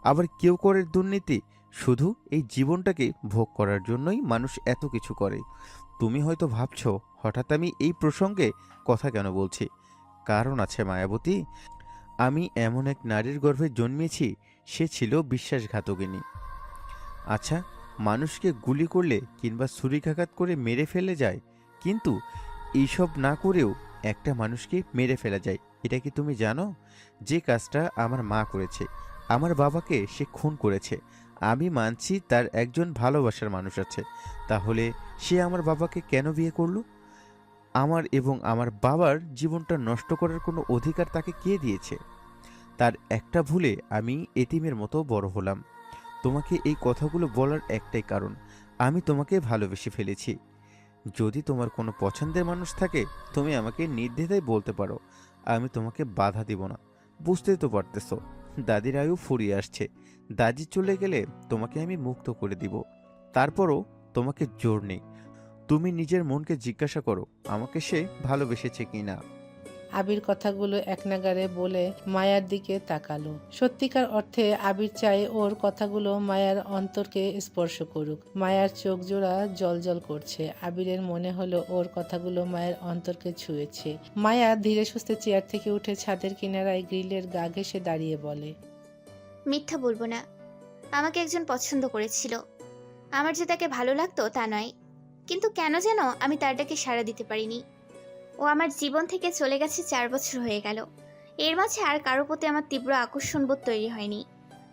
[SPEAKER 3] আবার কেউ করে দুর্নীতি। শুধু এই জীবনটাকে ভোগ করার জন্যই মানুষ এত কিছু করে। তুমি হয়তো ভাবছো হঠাৎ আমি এই প্রসঙ্গে কথা কেন বলছি। কারণ আছে মায়াবতী, আমি এমন এক নারীর গর্ভে জন্মেছি, সে ছিল বিশ্বাসঘাতকিনী। আচ্ছা, মানুষকে গুলি করলে কিংবা ছুরিকাঘাত করে মেরে ফেলে যায়, কিন্তু এইসব না করেও একটা মানুষকে মেরে ফেলা যায়। এটা কি তুমি জানো? যে কাজটা আমার মা করেছে, আমার বাবাকে সে খুন করেছে। আমি মানছি তার একজন ভালোবাসার মানুষ আছে, তাহলে সে আমার বাবাকে কেন বিয়ে করলো? আমার এবং আমার বাবার জীবনটা নষ্ট করার কোনো অধিকার তাকে কে দিয়েছে? তার একটা ভুলে আমি এতিমের মতো বড় হলাম। তোমাকে এই কথাগুলো বলার একটাই কারণ, আমি তোমাকে ভালোবেসে ফেলেছি। যদি তোমার কোনো পছন্দের মানুষ থাকে, তুমি আমাকে নির্দ্বিধায় বলতে পারো, আমি তোমাকে বাধা দিব না। বুঝতেই তো পারতেছো, দাদির আয়ু ফুরিয়ে আসছে। দাদি চলে গেলে তোমাকে আমি মুক্ত করে দিব। তারপরও তোমাকে জোর নেই, তুমি নিজের মনকে জিজ্ঞাসা করো আমাকে সে ভালোবেসেছে কিনা।
[SPEAKER 2] আবির কথাগুলো এক নাগাড়ে বলে মায়ার দিকে তাকালো। সত্যিকার অর্থে আবির চায় ওর কথাগুলো মায়ার অন্তরকে স্পর্শ করুক। মায়ার চোখ জোড়া জ্বলজ্বল করছে। আবিরের মনে হলো ওর কথাগুলো মায়ের অন্তরকে ছুঁয়েছে। মায়া ধীরে সুস্থে চেয়ার থেকে উঠে ছাদের কিনারায় গ্রিলের গা ঘেঁষে দাঁড়িয়ে বলে,
[SPEAKER 1] মিথ্যা বলবো না, আমাকে একজন পছন্দ করেছিল। আমার যে তাকে ভালো লাগতো তা নয়, কিন্তু কেন যেন আমি তার ডাকে সাড়া দিতে পারিনি। ও আমার জীবন থেকে চলে গেছে 4 বছর হয়ে গেল। এর মাঝে আর কারো প্রতি আমার তীব্র আকর্ষণবোধ তৈরি হয়নি।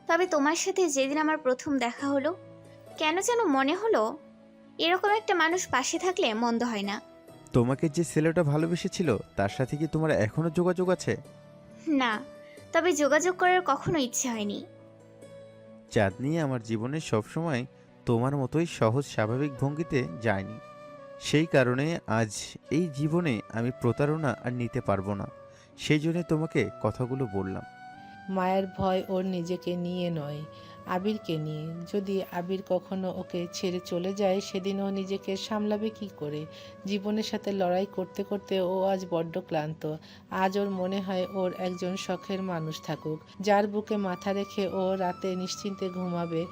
[SPEAKER 1] তবে তোমার সাথে যেদিন আমার প্রথম দেখা হলো, কেন যেন মনে হলো এরকম একটা মানুষ পাশে থাকলে মন্দ হয় না।
[SPEAKER 3] তোমাকে যে ছেলেটা ভালোবেসেছিল তার সাথে কি তোমার এখনো যোগাযোগ আছে?
[SPEAKER 1] না, তবে যোগাযোগ করার কখনো ইচ্ছে হয়নি।
[SPEAKER 3] চাঁদনি আমার জীবনে সবসময় তোমার মতোই সহজ স্বাভাবিক ভঙ্গিতে যায়নি। সেই কারণে আজ এই জীবনে আমি প্রতারণা আর নিতে পারবো না। সেই জন্য তোমাকে কথাগুলো বললাম।
[SPEAKER 2] মায়ের ভয় ওর নিজেকে নিয়ে নয়, আবিরকে নিয়ে। যদি আবির কখনো ওকে ছেড়ে চলে যায়, সেদিন ও নিজেকে সামলাবে কি করে? জীবনের সাথে লড়াই করতে করতে ও আজ বড্ড ক্লান্ত। আজ ওর মনে হয় ওর একজন শখের মানুষ থাকুক, যার বুকে মাথা রেখে ও রাতে নিশ্চিন্তে ঘুমাবে,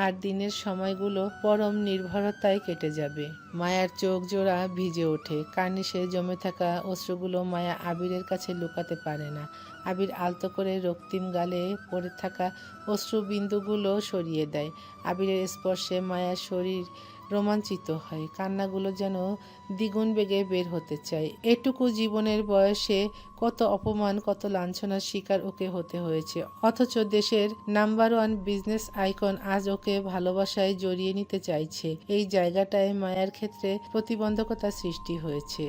[SPEAKER 2] আর দিনের সময়গুলো পরম নির্ভরতায় কেটে যাবে। মায়ার চোখ জোড়া ভিজে ওঠে, কার্নিশে জমে থাকা অশ্রুগুলো মায়া আবিরের কাছে লুকাতে পারে না। আবির আলতো করে রক্তিম গালে পড়ে থাকা অশ্রুবিন্দুগুলো সরিয়ে দেয়। আবিরের স্পর্শে মায়ার শরীর রোমাঞ্চিত হয়, কান্নাগুলো যেন দ্বিগুণ বেগে বের হতে চায়। এটুকু জীবনের বয়সে কত অপমান, কত লাঞ্ছনার শিকার ওকে হতে হয়েছে, অথচ দেশের নাম্বার 1 বিজনেস আইকন আজ ওকে ভালোবাসায় জড়িয়ে নিতে চাইছে। এই জায়গাটায় মায়ার ক্ষেত্রে প্রতিবন্ধকতা সৃষ্টি হয়েছে।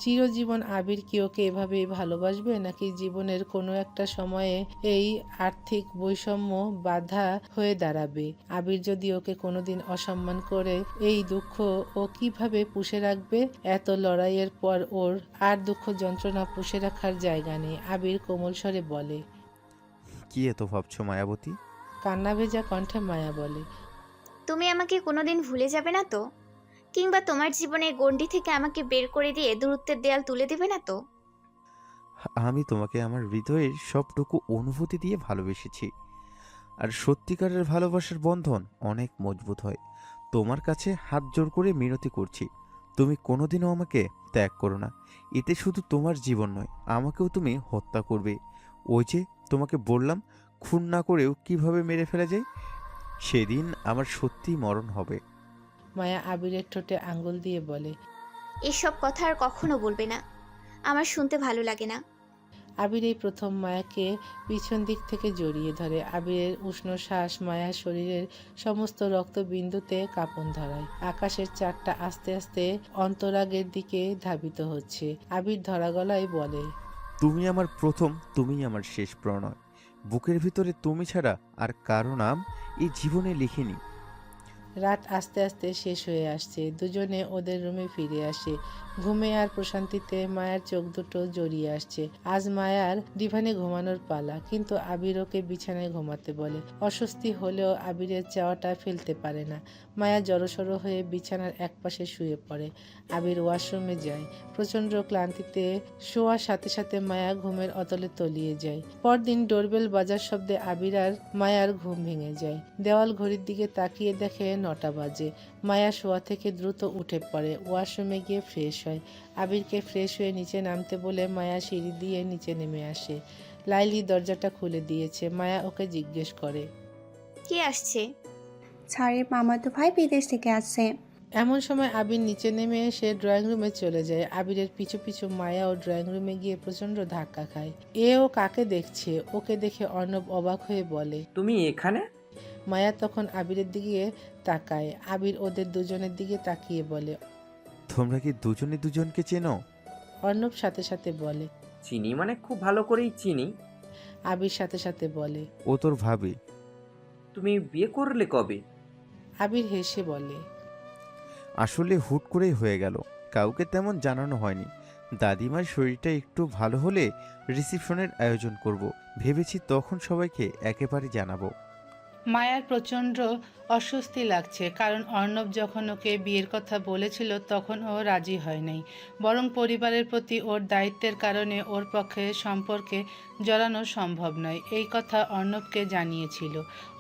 [SPEAKER 2] চিরজীবন আবির কি ওকে এভাবে ভালোবাসবে, নাকি জীবনের কোনো একটা সময়ে এই আর্থিক বৈষম্য বাধা হয়ে দাঁড়াবে? আবির যদি ওকে কোনোদিন অসম্মান করে, এই দুঃখ ও কিভাবে পুষে রাখবে? এত লড়াইয়ের পর ওর আর দুঃখ যন্ত্রণা পুষে রাখার জায়গা নেই। আবির কোমল স্বরে বলে।
[SPEAKER 3] কি এত ভাবছো মায়াবতী?
[SPEAKER 2] কান্না ভেজা কণ্ঠে মায়া বলে।
[SPEAKER 1] তুমি আমাকে কোনোদিন ভুলে যাবে না তো? কিংবা তোমার জীবনের গণ্ডি থেকে আমাকে বের করে দিয়ে দূরত্বের দেয়াল তুলে দেবে না তো?
[SPEAKER 3] আমি তোমাকে আমার হৃদয়ের সবটুকু অনুভূতি দিয়ে ভালোবেসেছি, আর সত্যিকারের ভালোবাসার বন্ধন অনেক মজবুত হয়। তোমার কাছে হাত জোড় করে মিনতি করছি, তুমি কোনোদিনও আমাকে ত্যাগ করো না। এতে শুধু তোমার জীবন নয়, আমাকেও তুমি হত্যা করবে। ওই যে তোমাকে বললাম, খুন না করেও কিভাবে মেরে ফেলা যায়, সেদিন আমার সত্যিই মরণ হবে।
[SPEAKER 2] মায়া আবিরের ঠোঁটে আঙ্গুল দিয়ে বলে।
[SPEAKER 1] এসব কথা আর কখনো বলবে না, আমার শুনতে ভালো লাগে না।
[SPEAKER 2] আবির এই প্রথম মায়াকে পিছন দিক থেকে জড়িয়ে ধরে। আবিরের উষ্ণ শ্বাস মায়ার শরীরের সমস্ত রক্তবিন্দুতে কাঁপন ধরায়। আকাশের চাঁদটা আস্তে আস্তে অন্তরাগের দিকে ধাবিত হচ্ছে। আবির ধরা গলায় বলে,
[SPEAKER 3] তুমি আমার প্রথম, তুমিই আমার শেষ প্রণয়। বুকের ভিতরে তুমি ছাড়া আর কারো নাম এই জীবনে লিখিনি।
[SPEAKER 2] রাত আস্তে আস্তে শেষ হয়ে আসছে। দুজনে ওদের রুমে ফিরে আসে। ঘুমে আর প্রশান্তিতে মায়ার চোখ দুটো জড়িয়ে আসছে। আজ মায়ার ডিভানে ঘুমানোর পালা, কিন্তু আবির ওকে বিছানায় ঘুমাতে বলে। অস্বস্তি হলেও আবিরের চাওয়াটা ফেলতে পারে না। মায়া জড়সড় হয়ে বিছানার একপাশে শুয়ে পড়ে। আবির ওয়াশরুমে যায়। প্রচণ্ড ক্লান্তিতে শোয়ার সাথে সাথে মায়া ঘুমের অতলে তলিয়ে যায়। পরদিন ডোরবেল বাজার শব্দে আবির আর মায়ার ঘুম ভেঙে যায়। দেওয়াল ঘড়ির দিকে তাকিয়ে দেখে 9টা বাজে। মায়া শোয়া থেকে দ্রুত উঠে পড়ে, ওয়াশরুমে গিয়ে ফ্রেশ হয়। আবিরকে ফ্রেশ হয়ে নিচে নামতে বলে মায়া সিঁড়ি দিয়ে নিচে নেমে আসে। লাইলি দরজাটা খুলে দিয়েছে। মায়া ওকে জিজ্ঞেস করে,
[SPEAKER 1] কে আসছে?
[SPEAKER 9] ছাড়ের মামাতো ভাই বিদেশ থেকে আসছে।
[SPEAKER 2] এমন সময় আবির নিচে নেমে এসে ড্রয়িং রুমে চলে যায়। আবিরের পিছু পিছু মায়াও ড্রয়িং রুমে গিয়ে প্রচণ্ড ধাক্কা খায়। ও কাকে দেখছে? ওকে দেখে অর্ণব অবাক হয়ে বলে,
[SPEAKER 15] তুমি এখানে?
[SPEAKER 2] মায়া তখন আবিরের দিকে তাকায়। আবির ওদের দুজনের দিকে তাকিয়ে বলে,
[SPEAKER 3] তোমরা কি দুজনে দুজনকে চেনো?
[SPEAKER 2] অর্ণব সাথে সাথে বলে,
[SPEAKER 15] চিনি মানে খুব ভালো করেই চিনি।
[SPEAKER 2] আবির সাথে সাথে বলে,
[SPEAKER 3] ও তোর ভাবি।
[SPEAKER 15] তুমি বিয়ে করলে কবে?
[SPEAKER 2] আবির হেসে বলে,
[SPEAKER 3] আসলে হুট করেই হয়ে গেল, কাউকে তেমন জানানো হয়নি। দাদিমার শরীরটা একটু ভালো হলে রিসেপশনের আয়োজন করব ভেবেছি, তখন সবাইকে একেবারে জানাবো।
[SPEAKER 2] মায়ার প্রচণ্ড অস্বস্তি লাগছে, কারণ অর্ণব যখন ওকে বিয়ের কথা বলেছিল তখন ও রাজি হয় নাই, বরং পরিবারের প্রতি ওর দায়িত্বের কারণে ওর পক্ষে সম্পর্কে জড়ানো সম্ভব নয়, এই কথা অর্ণবকে জানিয়েছিল।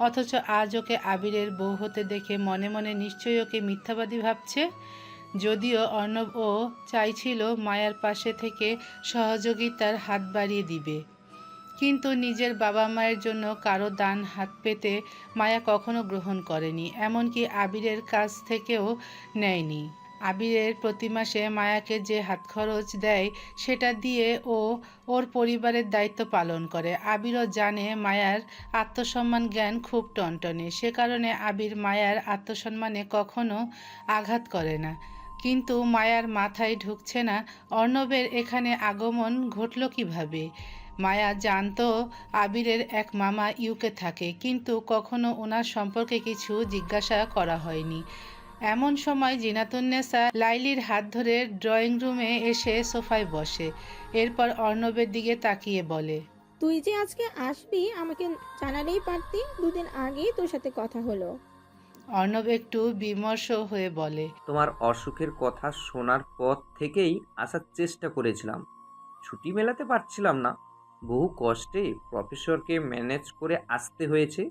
[SPEAKER 2] অথচ আজ ওকে আবিরের বউ হতে দেখে মনে মনে নিশ্চয়ই ওকে মিথ্যাবাদী ভাবছে। যদিও অর্ণব ও চাইছিল মায়ার পাশে থেকে সহযোগিতার হাত বাড়িয়ে দিবে, কিন্তু নিজের বাবা মায়ের জন্য কারো দান হাত পেতে মায়া কখনো গ্রহণ করেনি, এমনকি আবিরের কাছ থেকেও নেয়নি। আবিরের প্রতি মাসে মায়াকে যে হাত খরচ দেয় সেটা দিয়ে ও ওর পরিবারের দায়িত্ব পালন করে। আবিরও জানে মায়ার আত্মসম্মান জ্ঞান খুব টনটনে, সে কারণে আবির মায়ার আত্মসম্মানে কখনো আঘাত করে না। কিন্তু মায়ার মাথায় ঢুকছে না অর্ণবের এখানে আগমন ঘটল কিভাবে। মায়া জানতো আবিরের এক মামা ইউকে থাকে, কিন্তু কখনো ওনার সম্পর্কে কিছু জিজ্ঞাসা করা হয়নি। এমন সময় জিনাতুন্নেসা লাইলির হাত ধরে ড্রয়িং রুমে এসে সোফায় বসে। এরপর অর্ণবের দিকে তাকিয়ে বলে,
[SPEAKER 7] তুই যে আজকে আসবি আমাকে জানালেই পারতি, 2 দিন আগেই তোর সাথে কথা হলো।
[SPEAKER 2] অর্ণব একটু বিমর্ষ হয়ে বলে।
[SPEAKER 15] তোমার অসুখের কথা শোনার পর থেকেই আসার চেষ্টা করেছিলাম, ছুটি মেলাতে পারছিলাম না। বহু কষ্টে প্রফেসরকে ম্যানেজ করে আসতে হয়েছে।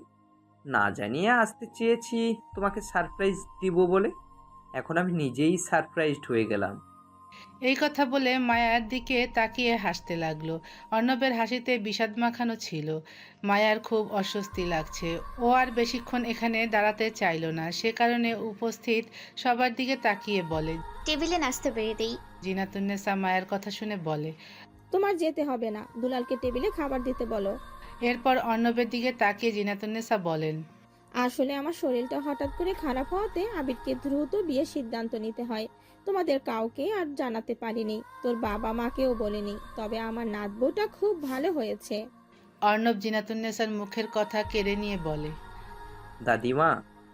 [SPEAKER 15] না জানিয়ে আসতে চেয়েছি তোমাকে সারপ্রাইজ দিব বলে। এখন আমি নিজেই সারপ্রাইজড হয়ে গেলাম।
[SPEAKER 2] এই কথা বলে মায়ার দিকে তাকিয়ে হাসতে লাগলো। অর্ণবের হাসিতে বিষাদ মাখানো ছিল। মায়ার খুব অস্বস্তি লাগছে। ও আর বেশিক্ষণ এখানে দাঁড়াতে চাইলো না, সে কারণে উপস্থিত সবার দিকে তাকিয়ে বলে।
[SPEAKER 1] টেবিলে নাস্তা বেড়ে দেই।
[SPEAKER 2] জিনাতুন্নেসা মায়ার কথা শুনে বলে।
[SPEAKER 7] তোমার যেতে হবে না, দুলালকে টেবিলে খাবার দিতে বলো।
[SPEAKER 2] এরপর অর্ণবের দিকে তাকিয়ে জিনাতুন্নেসা বলেন।
[SPEAKER 7] আসলে আমার শরীরটা হঠাৎ করে খারাপ হওয়াতে আবিরকে দ্রুত বিয়ের সিদ্ধান্ত নিতে হয়। তোমাদের কাউকে আর জানাতে পারিনি, তোর বাবা মাকেও বলিনি, তবে আমার নাত বউটা খুব ভালো হয়েছে।
[SPEAKER 2] অর্ণব জিনাতুন্নেসার মুখের কথা কেড়ে নিয়ে বলে।
[SPEAKER 15] দাদিমা,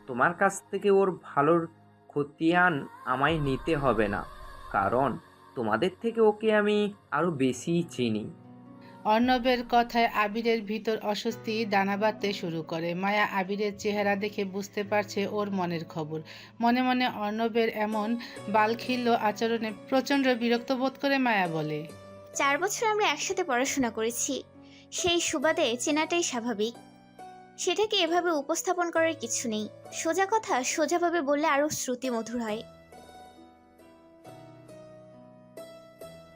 [SPEAKER 15] তোমার কাছ থেকে ওর ভালোর খতিয়ান আমায় নিতে হবে না, কারণ তোমাদের থেকে ওকে আমি আরো বেশিই চিনি।
[SPEAKER 2] অর্ণবের কথায় আবিরের ভিতর অস্বস্তি দানা বাঁধতে শুরু করে। মায়া আবিরের চেহারা দেখে বুঝতে পারছে ওর মনের খবর। মনে মনে অর্ণবের এমন বালখিল্য আচরণে প্রচণ্ড বিরক্ত বোধ করে মায়া বলে।
[SPEAKER 1] 4 বছর আমরা একসাথে পড়াশোনা করেছি, সেই সুবাদে চেনাটাই স্বাভাবিক। সেটাকে এভাবে উপস্থাপন করার কিছু নেই। সোজা কথা সোজাভাবে বললে আরও শ্রুতি মধুর হয়।